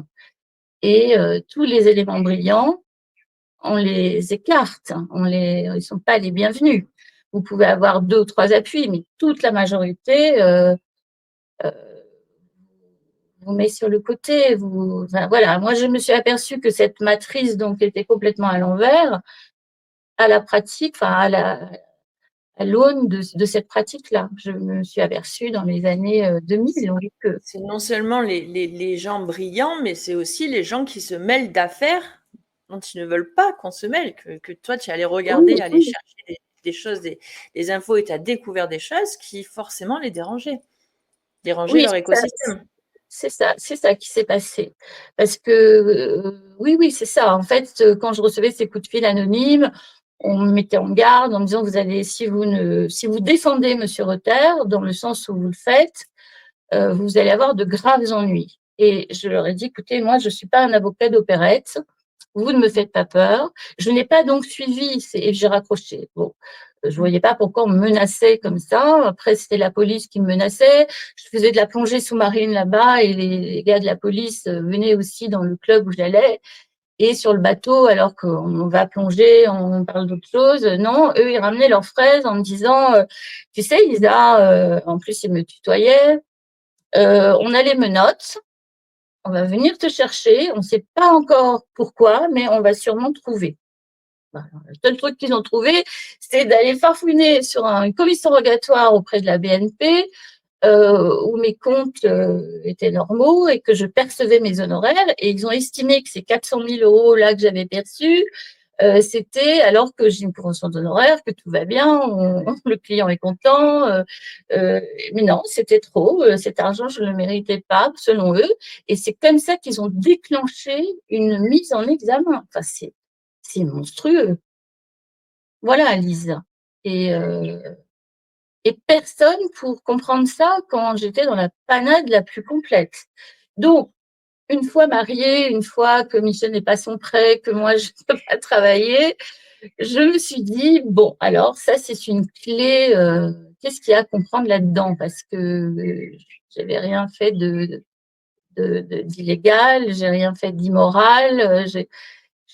et tous les éléments brillants, on les écarte, ils ne sont pas les bienvenus. Vous pouvez avoir 2 ou 3 appuis, mais toute la majorité vous met sur le côté. Voilà. Moi, je me suis aperçue que cette matrice donc était complètement à l'envers, à la pratique, enfin à à l'aune de cette pratique-là. Je me suis aperçue dans les années 2000 que
c'est non seulement les gens brillants, mais c'est aussi les gens qui se mêlent d'affaires dont ils ne veulent pas qu'on se mêle, que toi tu allais regarder,
oui,
aller chercher des choses, des infos et tu as découvert des choses qui forcément les dérangeaient leur écosystème.
c'est ça qui s'est passé. Parce que, oui, c'est ça. En fait, quand je recevais ces coups de fil anonymes, on me mettait en garde en me disant, si vous défendez Monsieur Reuter, dans le sens où vous le faites, vous allez avoir de graves ennuis. Et je leur ai dit, écoutez, moi, je ne suis pas un avocat d'opérette. Vous ne me faites pas peur. Je n'ai pas donc suivi et j'ai raccroché. Bon, je voyais pas pourquoi on me menaçait comme ça. Après, c'était la police qui me menaçait. Je faisais de la plongée sous-marine là-bas et les gars de la police venaient aussi dans le club où j'allais. Et sur le bateau, alors qu'on va plonger, on parle d'autre chose. Non, eux, ils ramenaient leurs fraises en me disant, tu sais, Lisa, en plus, ils me tutoyaient. On a les menottes. On va venir te chercher. On ne sait pas encore pourquoi, mais on va sûrement trouver. Le seul truc qu'ils ont trouvé, c'est d'aller farfouiner sur un commission rogatoire auprès de la BNP, où mes comptes étaient normaux et que je percevais mes honoraires. Et ils ont estimé que ces 400 000 € là que j'avais perçus, c'était alors que j'ai une convention d'honoraires, que tout va bien, le client est content. Mais non, c'était trop. Cet argent, je ne le méritais pas, selon eux. Et c'est comme ça qu'ils ont déclenché une mise en examen. Enfin, c'est monstrueux. Voilà, Lise. Et personne pour comprendre ça quand j'étais dans la panade la plus complète. Donc, une fois mariée, une fois que Michel n'est pas son prêt, que moi, je ne peux pas travailler, je me suis dit, bon, alors ça, c'est une clé. Qu'est-ce qu'il y a à comprendre là-dedans? Parce que j'avais rien fait d'illégal, j'ai rien fait d'immoral.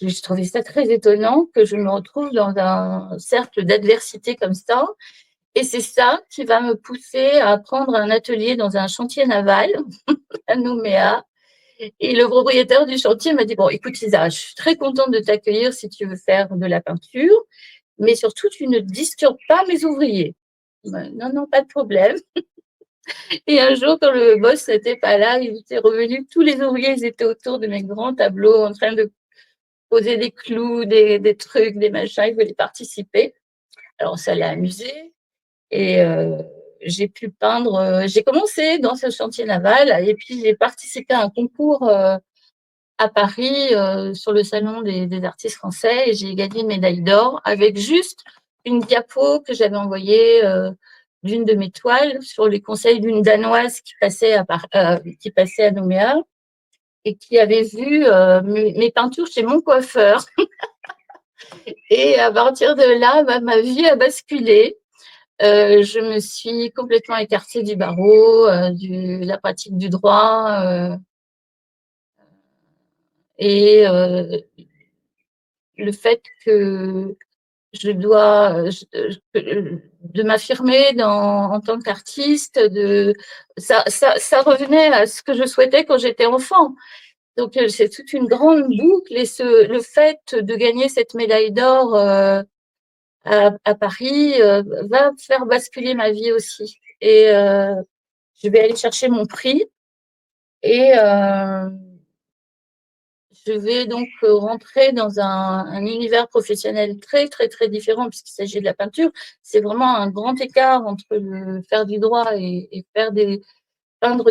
Je trouvais ça très étonnant que je me retrouve dans un cercle d'adversité comme ça. Et c'est ça qui va me pousser à prendre un atelier dans un chantier naval à Nouméa. Et le propriétaire du chantier m'a dit, bon, écoute Lisa, je suis très contente de t'accueillir si tu veux faire de la peinture, mais surtout, tu ne disturbes pas mes ouvriers. Non, non, pas de problème. Et un jour, quand le boss n'était pas là, il était revenu, tous les ouvriers, ils étaient autour de mes grands tableaux en train de poser des clous, des trucs, des machins, ils voulaient participer. Alors, ça l'a amusé. Et j'ai pu peindre. J'ai commencé dans ce chantier naval et puis j'ai participé à un concours à Paris sur le salon des artistes français et j'ai gagné une médaille d'or avec juste une diapo que j'avais envoyée d'une de mes toiles sur les conseils d'une Danoise qui passait à Nouméa et qui avait vu mes peintures chez mon coiffeur. Et à partir de là, ma vie a basculé. Je me suis complètement écartée du barreau, de la pratique du droit, et le fait que je dois de m'affirmer en tant qu'artiste, ça revenait à ce que je souhaitais quand j'étais enfant. Donc c'est toute une grande boucle et le fait de gagner cette médaille d'or à Paris va faire basculer ma vie aussi. Et je vais aller chercher mon prix et je vais donc rentrer dans un univers professionnel très, très, très différent puisqu'il s'agit de la peinture. C'est vraiment un grand écart entre faire du droit et peindre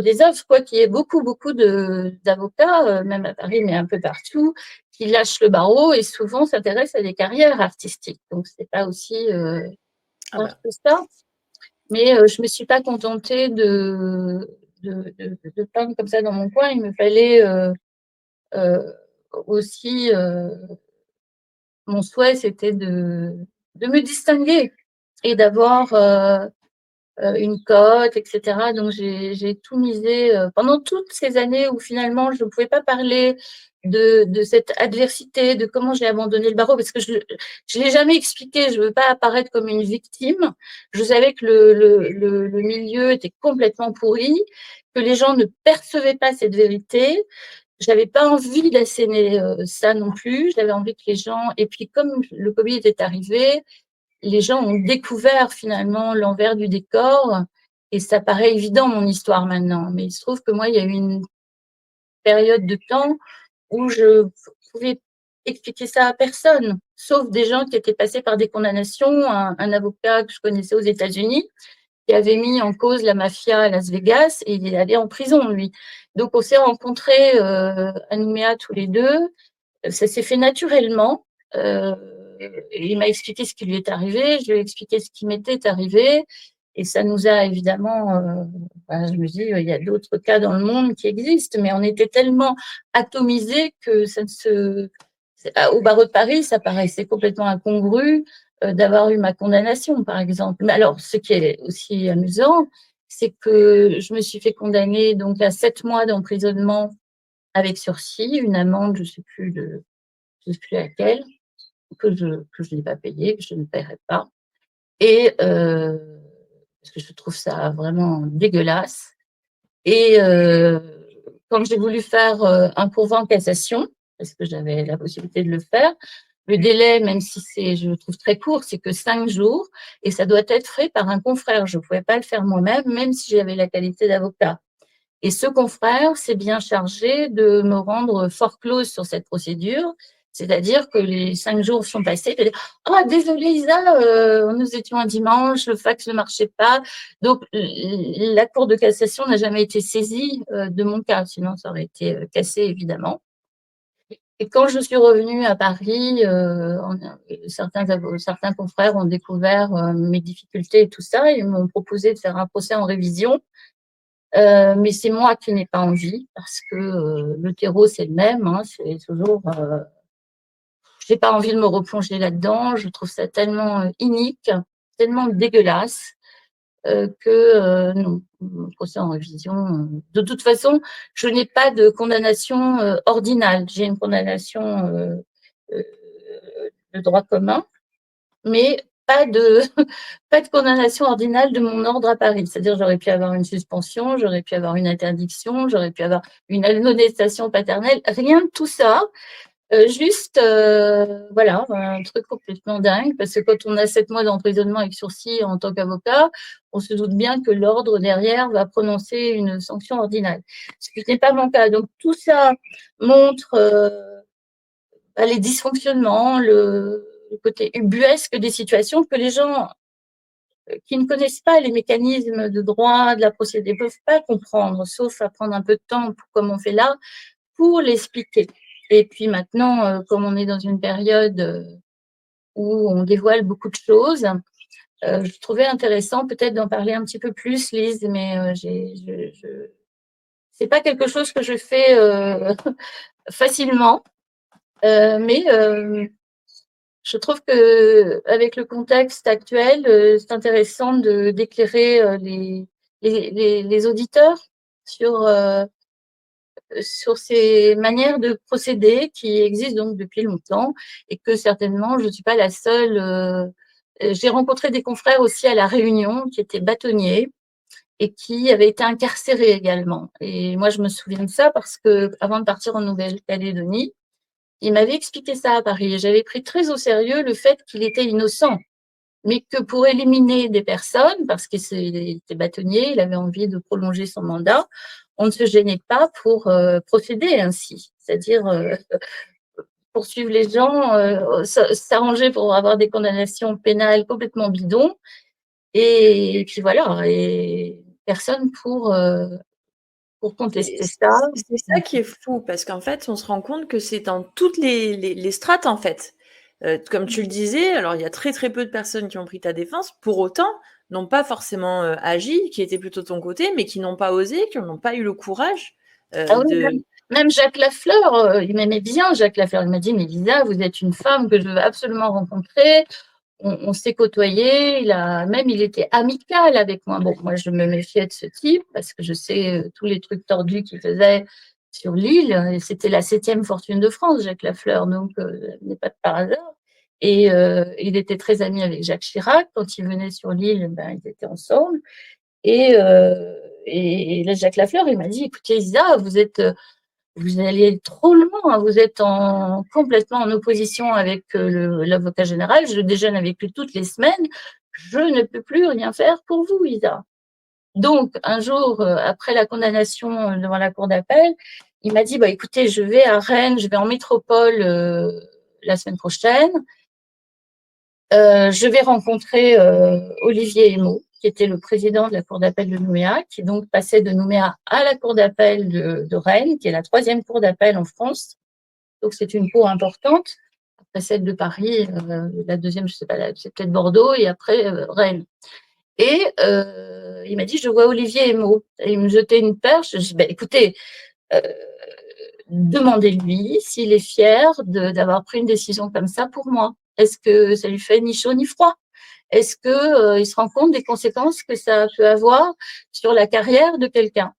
des œuvres, quoi qu'il y ait beaucoup, beaucoup d'avocats, même à Paris, mais un peu partout, qui lâchent le barreau et souvent s'intéressent à des carrières artistiques. Donc, c'est pas aussi simple que ça. Mais je me suis pas contentée de peindre comme ça dans mon coin. Il me fallait aussi, mon souhait, c'était de me distinguer et d'avoir une cote, etc. Donc, j'ai tout misé pendant toutes ces années où finalement, je ne pouvais pas parler de cette adversité, de comment j'ai abandonné le barreau, parce que je ne l'ai jamais expliqué. Je ne veux pas apparaître comme une victime. Je savais que le milieu était complètement pourri, que les gens ne percevaient pas cette vérité. J'avais pas envie d'asséner ça non plus. J'avais envie que les gens… Et puis, comme le Covid est arrivé, les gens ont découvert finalement l'envers du décor et ça paraît évident, mon histoire maintenant. Mais il se trouve que moi, il y a eu une période de temps où je pouvais expliquer ça à personne, sauf des gens qui étaient passés par des condamnations. Un avocat que je connaissais aux États-Unis qui avait mis en cause la mafia à Las Vegas et il est allé en prison, lui. Donc, on s'est rencontrés à Nouméa tous les deux. Ça s'est fait naturellement. Il m'a expliqué ce qui lui est arrivé, je lui ai expliqué ce qui m'était arrivé. Et ça nous a évidemment, je me dis, il y a d'autres cas dans le monde qui existent, mais on était tellement atomisés que ça ne se. Au barreau de Paris, ça paraissait complètement incongru d'avoir eu ma condamnation, par exemple. Mais alors, ce qui est aussi amusant, c'est que je me suis fait condamner donc à 7 mois d'emprisonnement avec sursis, une amende, je ne sais plus laquelle, que je n'ai pas payée, que je ne paierai pas. Et parce que je trouve ça vraiment dégueulasse. Et quand j'ai voulu faire un pourvoi en cassation, parce que j'avais la possibilité de le faire, le délai, même si je le trouve très court, c'est que 5 jours, et ça doit être fait par un confrère. Je ne pouvais pas le faire moi-même, même si j'avais la qualité d'avocat. Et ce confrère s'est bien chargé de me rendre fort close sur cette procédure, c'est-à-dire que les 5 jours sont passés. Ah, désolé Isa, nous étions un dimanche, le fax ne marchait pas. Donc, la Cour de cassation n'a jamais été saisie de mon cas, sinon ça aurait été cassé, évidemment. Et quand je suis revenue à Paris, certains confrères ont découvert mes difficultés et tout ça, et m'ont proposé de faire un procès en révision. Mais c'est moi qui n'ai pas envie parce que le terreau, c'est le même. Hein, c'est toujours. J'ai pas envie de me replonger là-dedans. Je trouve ça tellement inique, tellement dégueulasse que non, le procès en révision. De toute façon, je n'ai pas de condamnation ordinale. J'ai une condamnation euh, de droit commun, mais pas de, pas de condamnation ordinale de mon ordre à Paris. C'est-à-dire, j'aurais pu avoir une suspension, j'aurais pu avoir une interdiction, j'aurais pu avoir une non-attestation paternelle. Rien de tout ça. Juste, voilà, un truc complètement dingue, parce que quand on a 7 mois d'emprisonnement avec sursis en tant qu'avocat, on se doute bien que l'ordre derrière va prononcer une sanction ordinale. Ce qui n'est pas mon cas. Donc, tout ça montre les dysfonctionnements, le côté ubuesque des situations que les gens qui ne connaissent pas les mécanismes de droit, de la procédure, ne peuvent pas comprendre, sauf à prendre un peu de temps, comme on fait là, pour l'expliquer. Et puis maintenant, comme on est dans une période où on dévoile beaucoup de choses, je trouvais intéressant peut-être d'en parler un petit peu plus, Lise, mais c'est pas quelque chose que je fais facilement, mais je trouve que avec le contexte actuel, c'est intéressant d'éclairer les auditeurs sur ces manières de procéder qui existent donc depuis longtemps et que certainement je ne suis pas la seule. J'ai rencontré des confrères aussi à La Réunion qui étaient bâtonniers et qui avaient été incarcérés également. Et moi, je me souviens de ça parce que avant de partir en Nouvelle-Calédonie, il m'avait expliqué ça à Paris. Et j'avais pris très au sérieux le fait qu'il était innocent, mais que pour éliminer des personnes, parce qu'il était bâtonnier, il avait envie de prolonger son mandat, on ne se gênait pas pour procéder ainsi, c'est-à-dire poursuivre les gens, s'arranger pour avoir des condamnations pénales complètement bidons, et puis voilà, et personne pour contester ça.
C'est ça qui est fou, parce qu'en fait, on se rend compte que c'est dans toutes les strates, en fait. Comme tu le disais, alors il y a très très peu de personnes qui ont pris ta défense, pour autant, n'ont pas forcément agi, qui étaient plutôt de ton côté, mais qui n'ont pas osé, qui n'ont pas eu le courage
Oui,
de...
même Jacques Lafleur, il m'aimait bien, Jacques Lafleur. Il m'a dit, mais Lisa, vous êtes une femme que je veux absolument rencontrer. On s'est côtoyés, il était amical avec moi. Bon, moi, je me méfiais de ce type parce que je sais tous les trucs tordus qu'il faisait sur l'île. C'était la 7e fortune de France, Jacques Lafleur, donc n'est pas de par hasard. Et il était très ami avec Jacques Chirac. Quand il venait sur l'île, ils étaient ensemble. Et là, Jacques Lafleur, il m'a dit, écoutez, Isa, vous êtes vous allez trop loin, vous êtes complètement en opposition avec l'avocat général, je déjeune avec lui toutes les semaines, je ne peux plus rien faire pour vous, Isa. Donc, un jour, après la condamnation devant la cour d'appel, il m'a dit, bah, écoutez, je vais à Rennes, je vais en métropole la semaine prochaine. Je vais rencontrer Olivier Hémaud, qui était le président de la cour d'appel de Nouméa, qui donc passait de Nouméa à la cour d'appel de Rennes, qui est la 3e cour d'appel en France. Donc, c'est une cour importante. Après celle de Paris, la 2e, je ne sais pas, c'est peut-être Bordeaux, et après Rennes. Et il m'a dit, je vois Olivier Hémaud. Et il me jetait une perche. Je dis, bah, écoutez, demandez-lui s'il est fier d'avoir pris une décision comme ça pour moi. Est-ce que ça lui fait ni chaud ni froid? Est-ce que il se rend compte des conséquences que ça peut avoir sur la carrière de quelqu'un?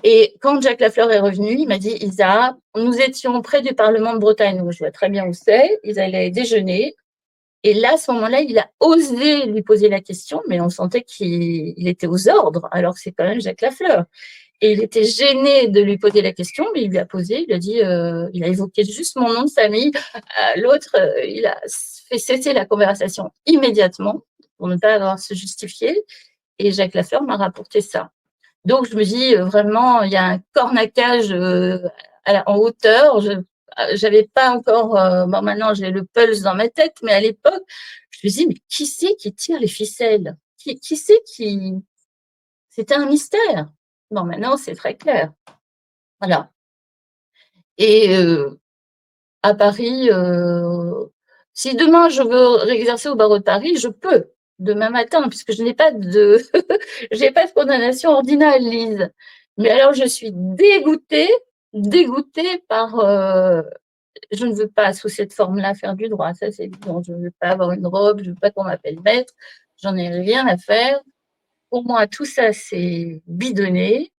Et quand Jacques Lafleur est revenu, il m'a dit, Isa, nous étions près du Parlement de Bretagne, donc je vois très bien où c'est. Ils allaient déjeuner. Et là, à ce moment-là, il a osé lui poser la question, mais on sentait qu'il était aux ordres, alors que c'est quand même Jacques Lafleur. Et il était gêné de lui poser la question, mais il lui a posé, il a dit, il a évoqué juste mon nom de famille. L'autre, il a fait cesser la conversation immédiatement pour ne pas avoir à se justifier. Et Jacques Lafleur m'a rapporté ça. Donc, je me dis, vraiment, il y a un cornaquage en hauteur. J'avais pas encore, bon, maintenant j'ai le pulse dans ma tête, mais à l'époque, je me dis, mais qui c'est qui tire les ficelles? Qui c'est qui. C'était un mystère. Bon, maintenant, c'est très clair. Voilà. Et à Paris, si demain je veux exercer au barreau de Paris, je peux, demain matin, puisque je n'ai pas de, j'ai pas de condamnation ordinale, Lise. Mais alors, je suis dégoûtée par. Je ne veux pas, sous cette forme-là, faire du droit, ça c'est évident. Je ne veux pas avoir une robe, je ne veux pas qu'on m'appelle maître, j'en ai rien à faire. Pour moi, tout ça, c'est bidonné,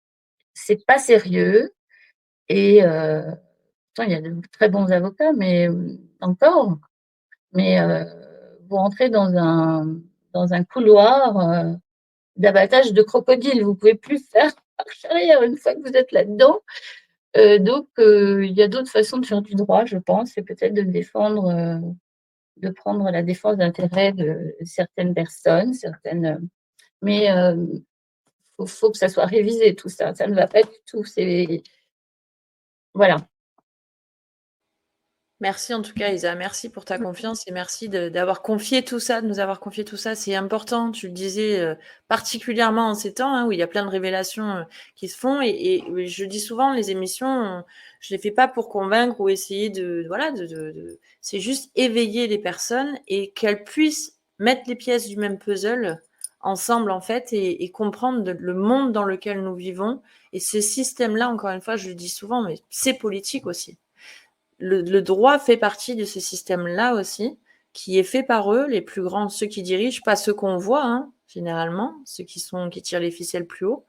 c'est pas sérieux. Et pourtant, il y a de très bons avocats, mais encore. Mais vous rentrez dans un couloir d'abattage de crocodile. Vous ne pouvez plus faire marche arrière une fois que vous êtes là-dedans. Donc, il y a d'autres façons de faire du droit, je pense, c'est peut-être de prendre la défense d'intérêts de certaines personnes, mais faut que ça soit révisé, tout ça. Ça ne va pas du tout. Voilà.
Merci en tout cas, Isa. Merci pour ta confiance et merci d'avoir confié tout ça, de nous avoir confié tout ça. C'est important, tu le disais, particulièrement en ces temps où il y a plein de révélations qui se font. Et je dis souvent, les émissions, je les fais pas pour convaincre ou essayer c'est juste éveiller les personnes et qu'elles puissent mettre les pièces du même puzzle ensemble en fait et comprendre le monde dans lequel nous vivons. Et ce système-là, encore une fois, je le dis souvent, mais c'est politique aussi. Le droit fait partie de ce système-là aussi, qui est fait par eux, les plus grands, ceux qui dirigent, pas ceux qu'on voit, généralement, ceux qui tirent les ficelles plus haut,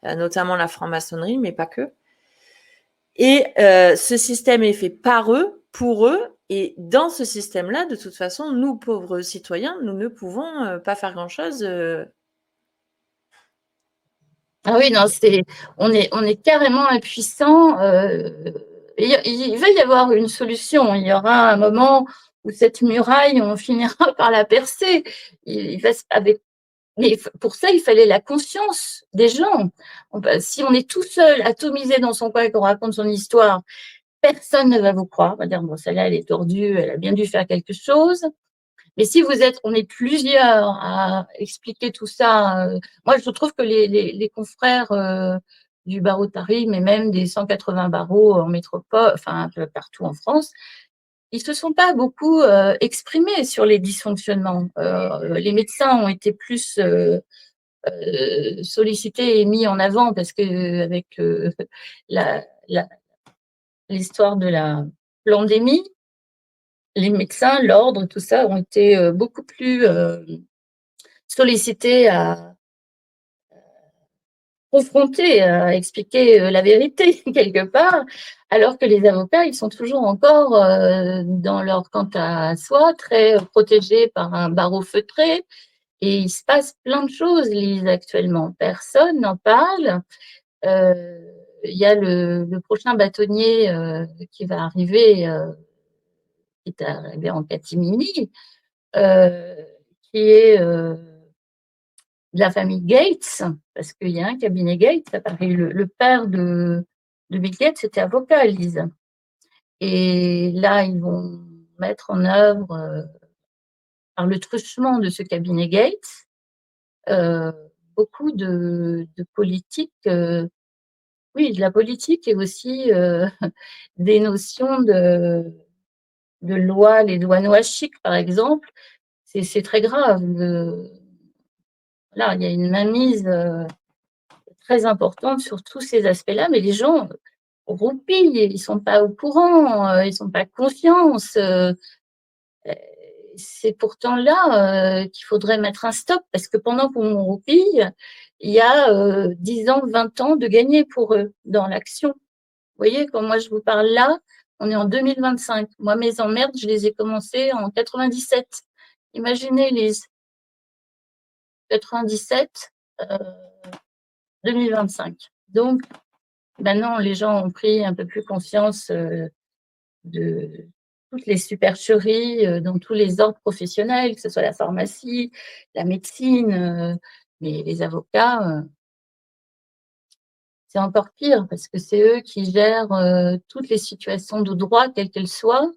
notamment la franc-maçonnerie, mais pas que. Et ce système est fait par eux, pour eux, et dans ce système-là, de toute façon, nous, pauvres citoyens, nous ne pouvons pas faire grand-chose.
Ah oui, non, on est carrément impuissant. Il va y avoir une solution. Il y aura un moment où cette muraille, on finira par la percer. Mais pour ça, il fallait la conscience des gens. Si on est tout seul, atomisé dans son coin et qu'on raconte son histoire, personne ne va vous croire. On va dire, bon, celle-là, elle est tordue, elle a bien dû faire quelque chose. Mais si on est plusieurs à expliquer tout ça, moi, je trouve que les confrères du barreau de Paris, mais même des 180 barreaux en métropole, enfin, un peu partout en France, ils se sont pas beaucoup exprimés sur les dysfonctionnements. Les médecins ont été plus sollicités et mis en avant parce que avec l'histoire de la pandémie, les médecins, l'ordre, tout ça ont été beaucoup plus sollicités à confronter, à expliquer la vérité quelque part, alors que les avocats, ils sont toujours encore dans leur quant à soi, très protégés par un barreau feutré. Et il se passe plein de choses, Lise, actuellement. Personne n'en parle. il y a le prochain bâtonnier qui va arriver, qui est arrivé en catimini, qui est de la famille Gates, parce qu'il y a un cabinet Gates à Paris. Le père de Bill Gates était avocat, Lise. Et là, ils vont mettre en œuvre, par le truchement de ce cabinet Gates, beaucoup de politique, oui, de la politique et aussi des notions de loi, les lois Noachik, par exemple. C'est très grave. Là, il y a une mainmise très importante sur tous ces aspects-là, mais les gens roupillent, ils sont pas au courant, ils sont pas conscients. C'est pourtant là qu'il faudrait mettre un stop, parce que pendant qu'on roupille, il y a 10 ans, 20 ans de gagné pour eux dans l'action. Vous voyez, quand moi je vous parle là, on est en 2025. Moi, mes emmerdes, je les ai commencées en 97. Imaginez, Lise, 97, 2025. Donc, maintenant, les gens ont pris un peu plus conscience de toutes les supercheries dans tous les ordres professionnels, que ce soit la pharmacie, la médecine, mais les avocats, c'est encore pire parce que c'est eux qui gèrent toutes les situations de droit, quelles qu'elles soient.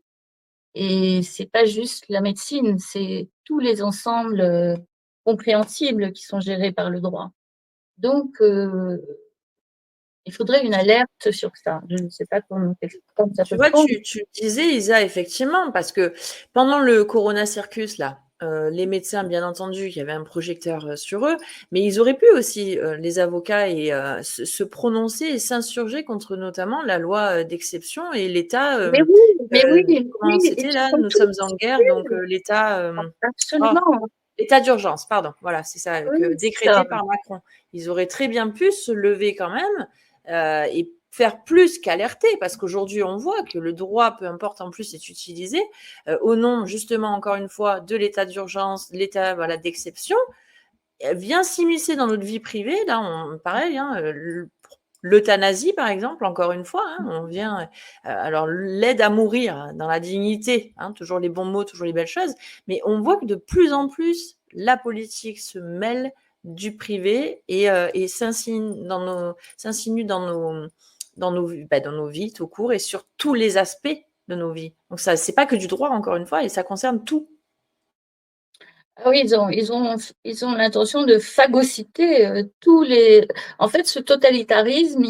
Et c'est pas juste la médecine, c'est tous les ensembles compréhensibles qui sont gérés par le droit. Donc, il faudrait une alerte sur ça. Je ne sais pas comment ça
Tu
peut
vois,
prendre.
tu disais, Isa, effectivement, parce que pendant le Corona Circus, là, les médecins, bien entendu, il y avait un projecteur sur eux, mais ils auraient pu aussi, les avocats, et se prononcer et s'insurger contre notamment la loi d'exception et l'état,
Mais oui,
comment
et
c'était
puis
là?
comme
Nous
tout,
sommes en guerre, donc l'état, oh,
absolument.
l'état d'urgence, pardon, voilà, c'est ça,
Oui, c'est
décrété
ça.
par Macron. Ils auraient très bien pu se lever quand même et faire plus qu'alerter, parce qu'aujourd'hui, on voit que le droit, peu importe, en plus, est utilisé au nom, justement, encore une fois, de l'état d'urgence, l'état voilà, d'exception, vient s'immiscer dans notre vie privée. Là, pareil, hein, l'euthanasie, par exemple, encore une fois, hein, on vient. Alors, l'aide à mourir dans la dignité, hein, toujours les bons mots, toujours les belles choses, mais on voit que de plus en plus, la politique se mêle du privé et s'insinue dans nos vies tout court et sur tous les aspects de nos vies. Donc, ça, c'est pas que du droit, encore une fois, et ça concerne tout.
Ah oui, ils ont l'intention de phagocyter tous les. En fait, ce totalitarisme,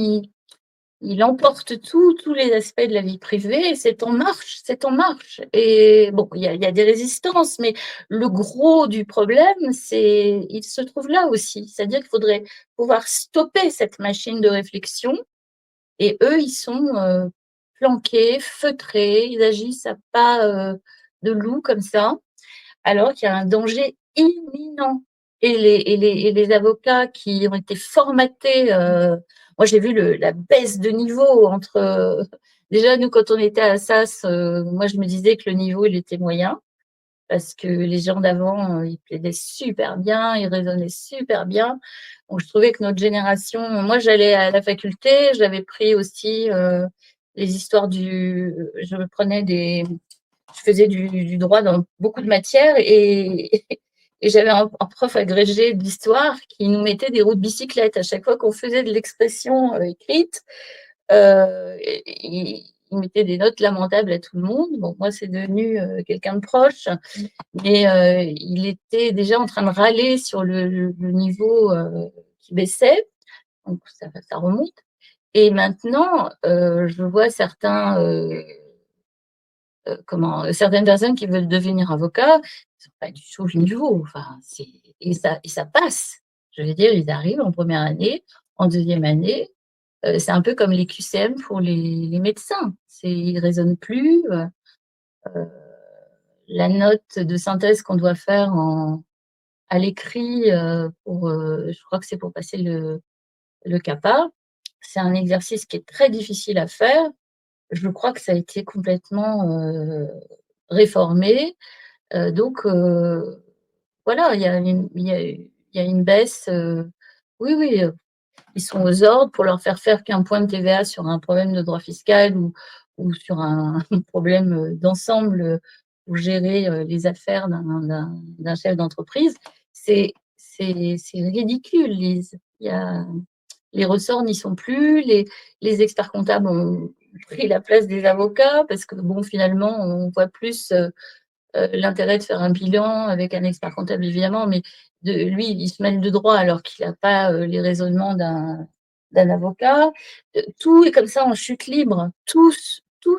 il emporte tous les aspects de la vie privée. C'est en marche, c'est en marche. Et bon, il y a des résistances, mais le gros du problème, il se trouve là aussi. C'est-à-dire qu'il faudrait pouvoir stopper cette machine de réflexion. Et eux, ils sont planqués, feutrés, ils agissent à pas de loup comme ça, alors qu'il y a un danger imminent. Et les avocats qui ont été formatés, moi j'ai vu la baisse de niveau entre. Déjà, nous, quand on était à Assas, moi je me disais que le niveau il était moyen, parce que les gens d'avant, ils plaidaient super bien, ils raisonnaient super bien. Donc, je trouvais que notre génération, moi, j'allais à la faculté, j'avais pris aussi les histoires je faisais du droit dans beaucoup de matières et j'avais un prof agrégé d'histoire qui nous mettait des roues de bicyclette à chaque fois qu'on faisait de l'expression écrite. Il mettait des notes lamentables à tout le monde. Bon, moi, c'est devenu quelqu'un de proche, mais il était déjà en train de râler sur le niveau qui baissait. Donc, ça remonte. Et maintenant, je vois certaines personnes qui veulent devenir avocats, ils n'ont pas du tout le niveau. Enfin, et ça passe. Je veux dire, ils arrivent en première année, en deuxième année. C'est un peu comme les QCM pour les médecins. Ils ne raisonnent plus. La note de synthèse qu'on doit faire à l'écrit, je crois que c'est pour passer le CAPA, c'est un exercice qui est très difficile à faire. Je crois que ça a été complètement réformé. Donc, voilà, il y a une baisse. Oui, oui. ils sont aux ordres pour leur faire qu'un point de TVA sur un problème de droit fiscal ou sur un problème d'ensemble pour gérer les affaires d'un chef d'entreprise. C'est ridicule, Lise. Les ressorts n'y sont plus, les experts comptables ont pris la place des avocats parce que, bon, finalement, on voit plus l'intérêt de faire un bilan avec un expert comptable, évidemment, mais lui, il se mêle de droit alors qu'il n'a pas les raisonnements d'un avocat. Tout est comme ça en chute libre. Tous, tout.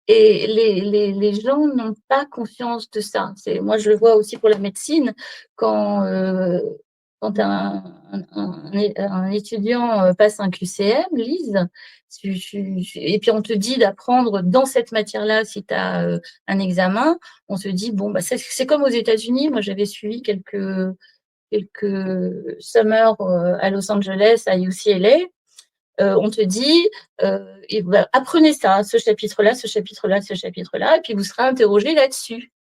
Et les gens n'ont pas conscience de ça. Moi, je le vois aussi pour la médecine. Quand un étudiant passe un QCM, Lise, et puis on te dit d'apprendre dans cette matière-là si tu as un examen, on se dit, bon, bah, c'est comme aux États-Unis. Moi, j'avais suivi quelques summers à Los Angeles, à UCLA. On te dit, apprenez ça, ce chapitre-là, ce chapitre-là, ce chapitre-là, et puis vous serez interrogé là-dessus.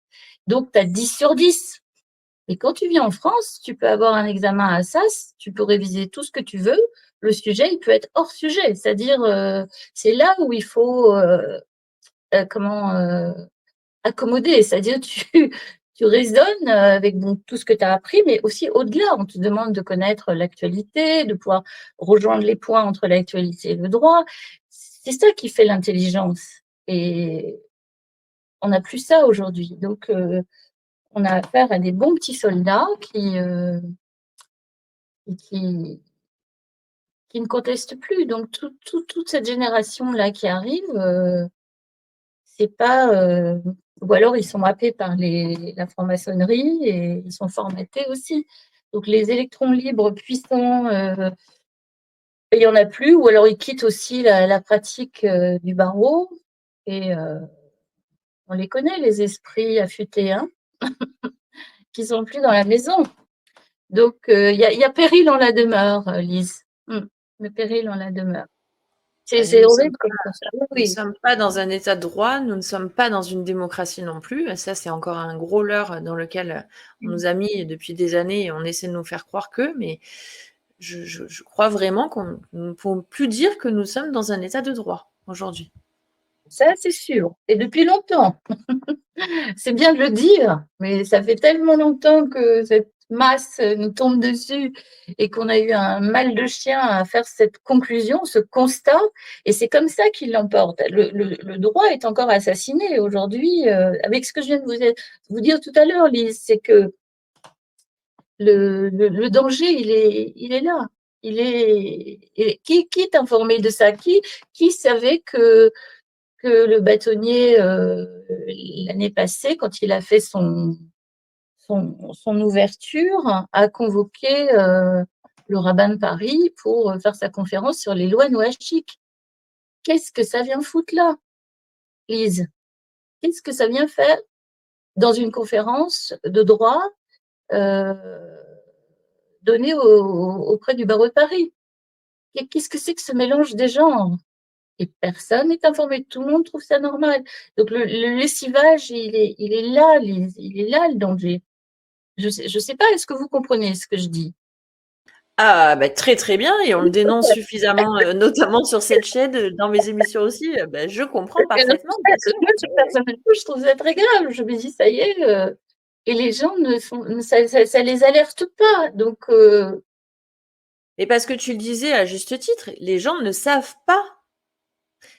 Donc, tu as 10 sur 10. Et quand tu viens en France, tu peux avoir un examen à SAS, tu peux réviser tout ce que tu veux. Le sujet, il peut être hors sujet. C'est-à-dire, c'est là où il faut accommoder. C'est-à-dire, tu raisonnes avec tout ce que tu as appris, mais aussi au-delà. On te demande de connaître l'actualité, de pouvoir rejoindre les points entre l'actualité et le droit. C'est ça qui fait l'intelligence. Et on n'a plus ça aujourd'hui. Donc, on a affaire à des bons petits soldats qui ne contestent plus. Donc, toute cette génération-là qui arrive, c'est pas... ou alors, ils sont happés par la franc-maçonnerie et ils sont formatés aussi. Donc, les électrons libres puissants, il n'y en a plus. Ou alors, ils quittent aussi la pratique du barreau. Et on les connaît, les esprits affûtés, hein, qui sont plus dans la maison. Donc, il y a péril en la demeure, Lise. Le péril en la demeure. C'est horrible comme ça.
Nous ne sommes pas dans un état de droit, nous ne sommes pas dans une démocratie non plus. Ça, c'est encore un gros leurre dans lequel on nous a mis depuis des années et on essaie de nous faire croire que, mais je crois vraiment qu'on ne peut plus dire que nous sommes dans un état de droit aujourd'hui.
Ça, c'est sûr. Et depuis longtemps. C'est bien de le dire, mais ça fait tellement longtemps que cette masse nous tombe dessus et qu'on a eu un mal de chien à faire cette conclusion, ce constat, et c'est comme ça qu'il l'emporte. Le droit est encore assassiné aujourd'hui, avec ce que je viens de vous dire tout à l'heure, Lise, c'est que le danger, il est là. Qui est informé de ça? Qui savait que le bâtonnier, l'année passée, quand il a fait son ouverture, a convoqué le rabbin de Paris pour faire sa conférence sur les lois noachiques. Qu'est-ce que ça vient foutre là, Lise? Qu'est-ce que ça vient faire dans une conférence de droit donnée auprès du barreau de Paris? Qu'est-ce que c'est que ce mélange des genres? Et personne n'est informé, tout le monde trouve ça normal. Donc le lessivage, il est là, Lise, il est là le danger. Je sais pas, est-ce que vous comprenez ce que je dis?
Ah, bah, très très bien, et on le dénonce suffisamment, notamment sur cette chaîne, dans mes émissions aussi. Bah, je comprends parfaitement, bien sûr.
Moi, personnellement, je trouve ça très grave. Je me dis, ça y est, et les gens ça les alerte pas. Donc,
Et parce que tu le disais à juste titre, les gens ne savent pas.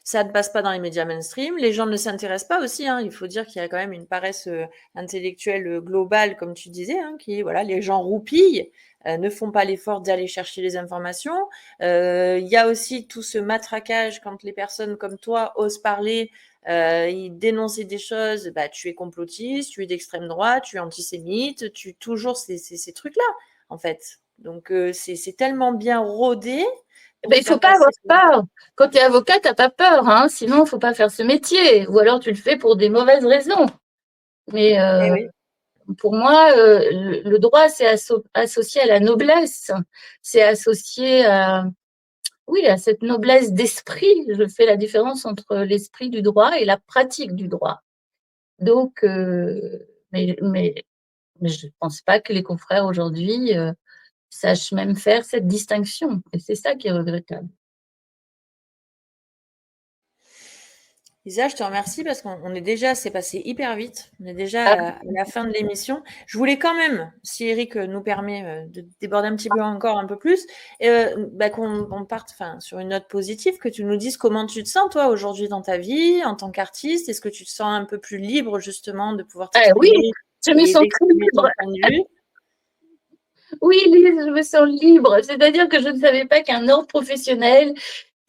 Ça ne passe pas dans les médias mainstream. Les gens ne s'intéressent pas aussi, hein. Il faut dire qu'il y a quand même une paresse intellectuelle globale, comme tu disais, hein, qui voilà, les gens roupillent, ne font pas l'effort d'aller chercher les informations. Il y a aussi tout ce matraquage quand les personnes comme toi osent parler, ils dénoncent des choses. Bah, tu es complotiste, tu es d'extrême droite, tu es antisémite, tu toujours ces trucs-là, en fait. Donc c'est tellement bien rodé.
il ne faut pas avoir peur. Quand tu es avocat, tu n'as pas peur, hein, sinon il ne faut pas faire ce métier. Ou alors tu le fais pour des mauvaises raisons. Mais
oui.
pour moi, le droit, c'est associé à la noblesse. C'est associé à cette noblesse d'esprit. Je fais la différence entre l'esprit du droit et la pratique du droit. Donc, mais je ne pense pas que les confrères aujourd'hui sache même faire cette distinction. Et c'est ça qui est regrettable.
Lisa, je te remercie parce qu'on est déjà, c'est passé hyper vite. On est déjà à la fin de l'émission. Je voulais quand même, si Eric nous permet de déborder un petit peu encore un peu plus, qu'on parte sur une note positive, que tu nous dises comment tu te sens toi aujourd'hui dans ta vie en tant qu'artiste. Est-ce que tu te sens un peu plus libre justement de pouvoir t'exprimer
Oui, je me sens très libre.
ton point de vue?
Oui, Lise, je me sens libre. C'est-à-dire que je ne savais pas qu'un ordre professionnel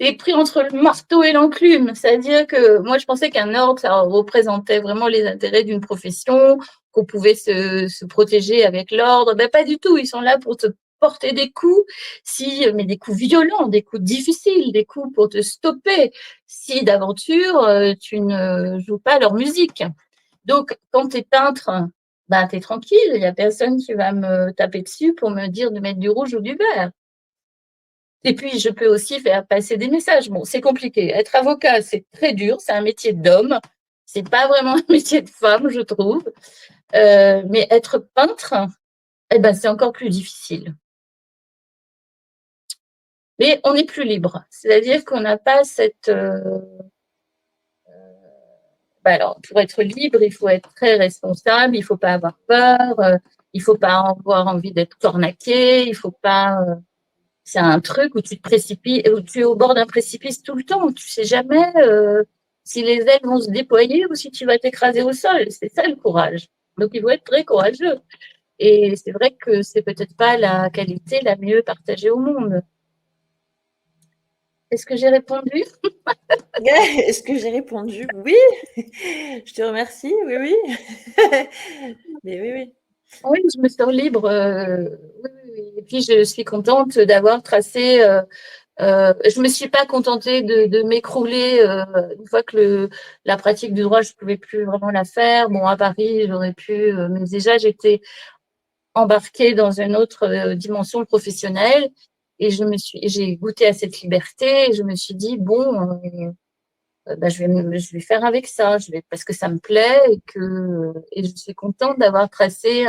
est pris entre le marteau et l'enclume. C'est-à-dire que moi, je pensais qu'un ordre, ça représentait vraiment les intérêts d'une profession, qu'on pouvait se protéger avec l'ordre. Ben, pas du tout. Ils sont là pour te porter des coups, mais des coups violents, des coups difficiles, des coups pour te stopper. Si d'aventure, tu ne joues pas leur musique. Donc, quand tu es peintre, ben, tu es tranquille. Il n'y a personne qui va me taper dessus pour me dire de mettre du rouge ou du vert. Et puis, je peux aussi faire passer des messages. Bon, c'est compliqué. Être avocat, c'est très dur. C'est un métier d'homme. C'est pas vraiment un métier de femme, je trouve. Mais être peintre, eh ben, c'est encore plus difficile. Mais on est plus libre. C'est-à-dire qu'on n'a pas cette... alors, pour être libre, il faut être très responsable. Il ne faut pas avoir peur. Il ne faut pas avoir envie d'être cornaqué. Il ne faut pas... c'est un truc où tu te précipites, où tu es au bord d'un précipice tout le temps. Tu sais jamais si les ailes vont se déployer ou si tu vas t'écraser au sol. C'est ça le courage. Donc, il faut être très courageux. Et c'est vrai que c'est peut-être pas la qualité la mieux partagée au monde. Est-ce que j'ai répondu?
Est-ce que j'ai répondu? Oui. Je te remercie. Oui, oui. Mais oui, oui.
Oui, je me sens libre. Oui. Et puis, je suis contente d'avoir tracé. Je me suis pas contentée de m'écrouler une fois que la pratique du droit, je pouvais plus vraiment la faire. Bon, à Paris, j'aurais pu, mais déjà, j'étais embarquée dans une autre dimension professionnelle et j'ai goûté à cette liberté et je me suis dit, bon, je vais faire avec ça, parce que ça me plaît et je suis contente d'avoir tracé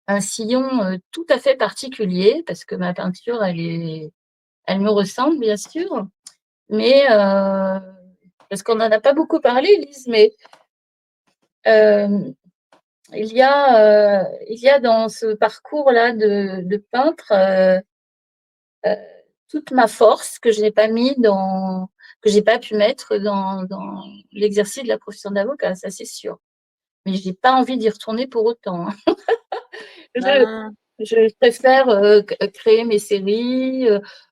un sillon tout à fait particulier parce que ma peinture, elle me ressemble, bien sûr, mais parce qu'on n'en a pas beaucoup parlé, Lise, mais il y a dans ce parcours-là de peintre toute ma force que je n'ai pas que j'ai pas pu mettre dans l'exercice de la profession d'avocat, ça c'est sûr. Mais j'ai pas envie d'y retourner pour autant. Je préfère créer mes séries.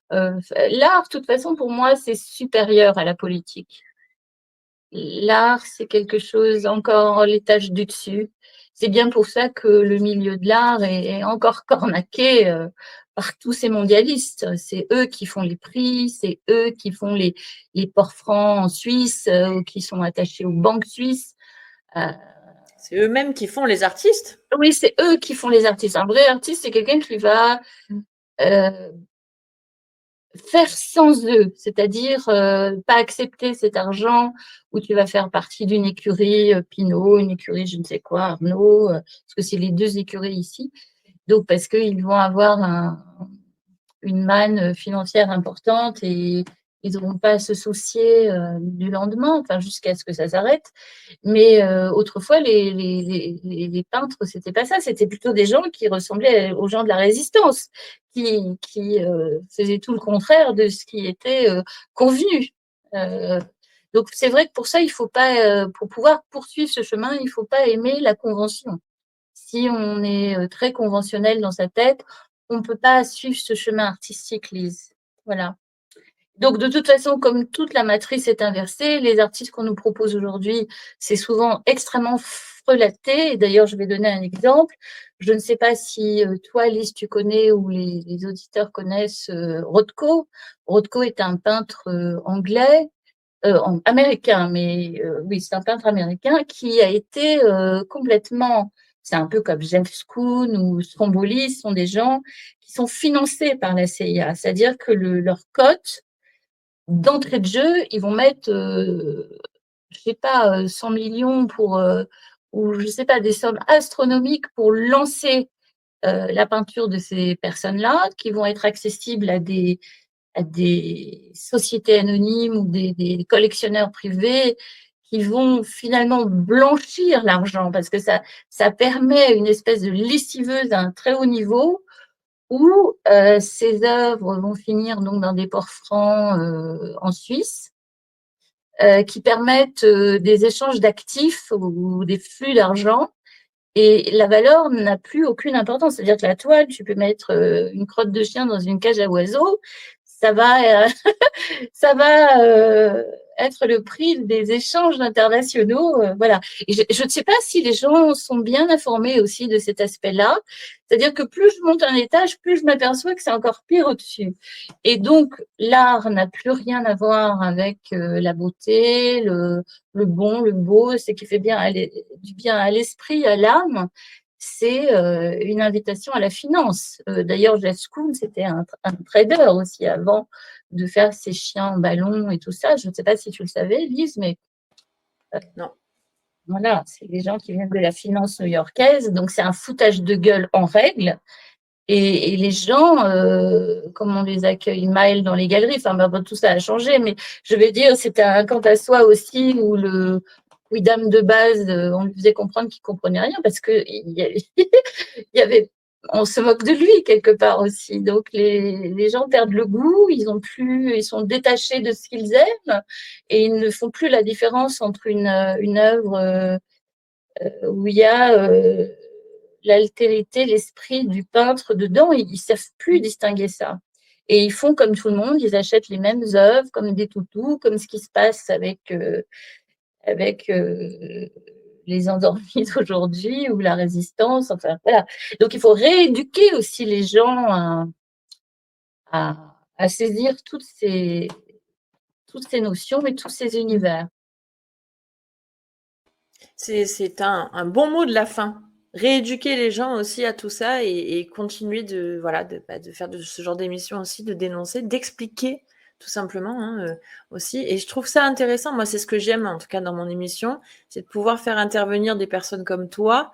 L'art, de toute façon, pour moi, c'est supérieur à la politique. L'art, c'est quelque chose encore l'étage du dessus. C'est bien pour ça que le milieu de l'art est encore cornaqué par tous ces mondialistes. C'est eux qui font les prix, c'est eux qui font les ports francs en Suisse, qui sont attachés aux banques suisses.
C'est eux-mêmes qui font les artistes?
Oui, c'est eux qui font les artistes. Un vrai artiste, c'est quelqu'un qui va faire sans eux, c'est-à-dire pas accepter cet argent où tu vas faire partie d'une écurie Pinot, une écurie je ne sais quoi, Arnaud, parce que c'est les deux écuries ici. Donc, parce qu'ils vont avoir une manne financière importante et ils n'auront pas à se soucier du lendemain, enfin, jusqu'à ce que ça s'arrête. Mais autrefois, les peintres, c'était pas ça. C'était plutôt des gens qui ressemblaient aux gens de la résistance, qui faisaient tout le contraire de ce qui était convenu. Donc, c'est vrai que pour ça, il faut pas, pour pouvoir poursuivre ce chemin, il faut pas aimer la convention. Si on est très conventionnel dans sa tête, on ne peut pas suivre ce chemin artistique, Lise. Voilà. Donc, de toute façon, comme toute la matrice est inversée, les artistes qu'on nous propose aujourd'hui, c'est souvent extrêmement frelaté. Et d'ailleurs, je vais donner un exemple. Je ne sais pas si toi, Lise, tu connais ou les auditeurs connaissent Rothko. Rothko est un peintre anglais, américain, mais oui, c'est un peintre américain qui a été complètement... C'est un peu comme James Kuhn ou Stromboli, ce sont des gens qui sont financés par la CIA. C'est-à-dire que leur cote, d'entrée de jeu, ils vont mettre, je sais pas, 100 millions ou je sais pas, des sommes astronomiques pour lancer la peinture de ces personnes-là, qui vont être accessibles à des sociétés anonymes ou des collectionneurs privés qui vont finalement blanchir l'argent, parce que ça permet une espèce de lessiveuse à un très haut niveau où ces œuvres vont finir donc dans des ports francs en Suisse, qui permettent des échanges d'actifs ou des flux d'argent. Et la valeur n'a plus aucune importance. C'est-à-dire que la toile, tu peux mettre une crotte de chien dans une cage à oiseaux, ça va être le prix des échanges internationaux. Voilà. Et je ne sais pas si les gens sont bien informés aussi de cet aspect-là. C'est-à-dire que plus je monte un étage, plus je m'aperçois que c'est encore pire au-dessus. Et donc, l'art n'a plus rien à voir avec la beauté, le bon, le beau, ce qui fait du bien à l'esprit, à l'âme. C'est une invitation à la finance. D'ailleurs, Jeff Koons, c'était un trader aussi avant de faire ses chiens en ballon et tout ça. Je ne sais pas si tu le savais, Lise, mais
non.
Voilà, c'est des gens qui viennent de la finance new-yorkaise. Donc, c'est un foutage de gueule en règle. Et les gens, comme on les accueille mal dans les galeries, enfin, bon, tout ça a changé, mais je vais dire, c'était un quant à soi aussi où le quidam de base, on lui faisait comprendre qu'il ne comprenait rien parce que on se moque de lui quelque part aussi. Donc, les gens perdent le goût, ils sont détachés de ce qu'ils aiment et ils ne font plus la différence entre une œuvre où il y a l'altérité, l'esprit du peintre dedans, ils ne savent plus distinguer ça. Et ils font comme tout le monde, ils achètent les mêmes œuvres, comme des toutous, comme ce qui se passe avec les endormis d'aujourd'hui ou la résistance. Enfin, voilà. Donc, il faut rééduquer aussi les gens à saisir toutes ces notions et tous ces univers.
C'est un bon mot de la fin. Rééduquer les gens aussi à tout ça et continuer de faire de ce genre d'émission aussi, de dénoncer, d'expliquer tout simplement aussi. Et je trouve ça intéressant. Moi, c'est ce que j'aime en tout cas dans mon émission, c'est de pouvoir faire intervenir des personnes comme toi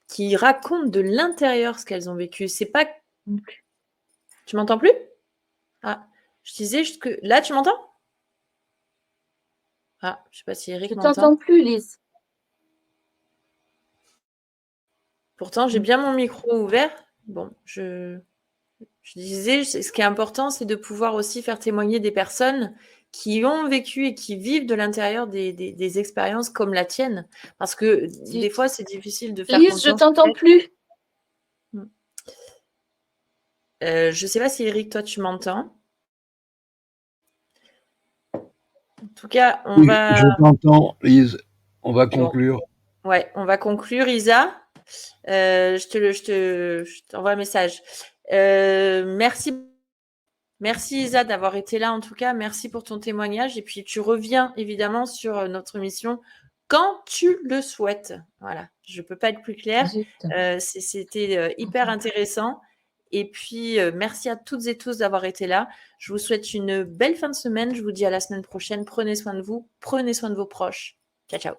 qui racontent de l'intérieur ce qu'elles ont vécu. C'est pas. Tu m'entends plus? Ah, je disais juste que là, tu m'entends? Ah, je sais pas si Eric
Je
m'entend.
t'entends plus, Lise.
Pourtant, j'ai bien mon micro ouvert. Bon, je disais, ce qui est important, c'est de pouvoir aussi faire témoigner des personnes qui ont vécu et qui vivent de l'intérieur des expériences comme la tienne. Parce que des fois, c'est difficile de faire
Lise,
conscience.
je t'entends plus.
Je ne sais pas si Eric, toi, tu m'entends. En tout cas, on va...
Je t'entends, Lise. On va conclure.
Bon. Ouais, on va conclure, Isa. Je t'envoie un message. Merci Isa d'avoir été là en tout cas. Merci pour ton témoignage. Et puis tu reviens évidemment sur notre émission quand tu le souhaites. Voilà, je ne peux pas être plus claire. C'était hyper intéressant. Et puis merci à toutes et tous d'avoir été là. Je vous souhaite une belle fin de semaine. Je vous dis à la semaine prochaine. Prenez soin de vous. Prenez soin de vos proches. Ciao, ciao.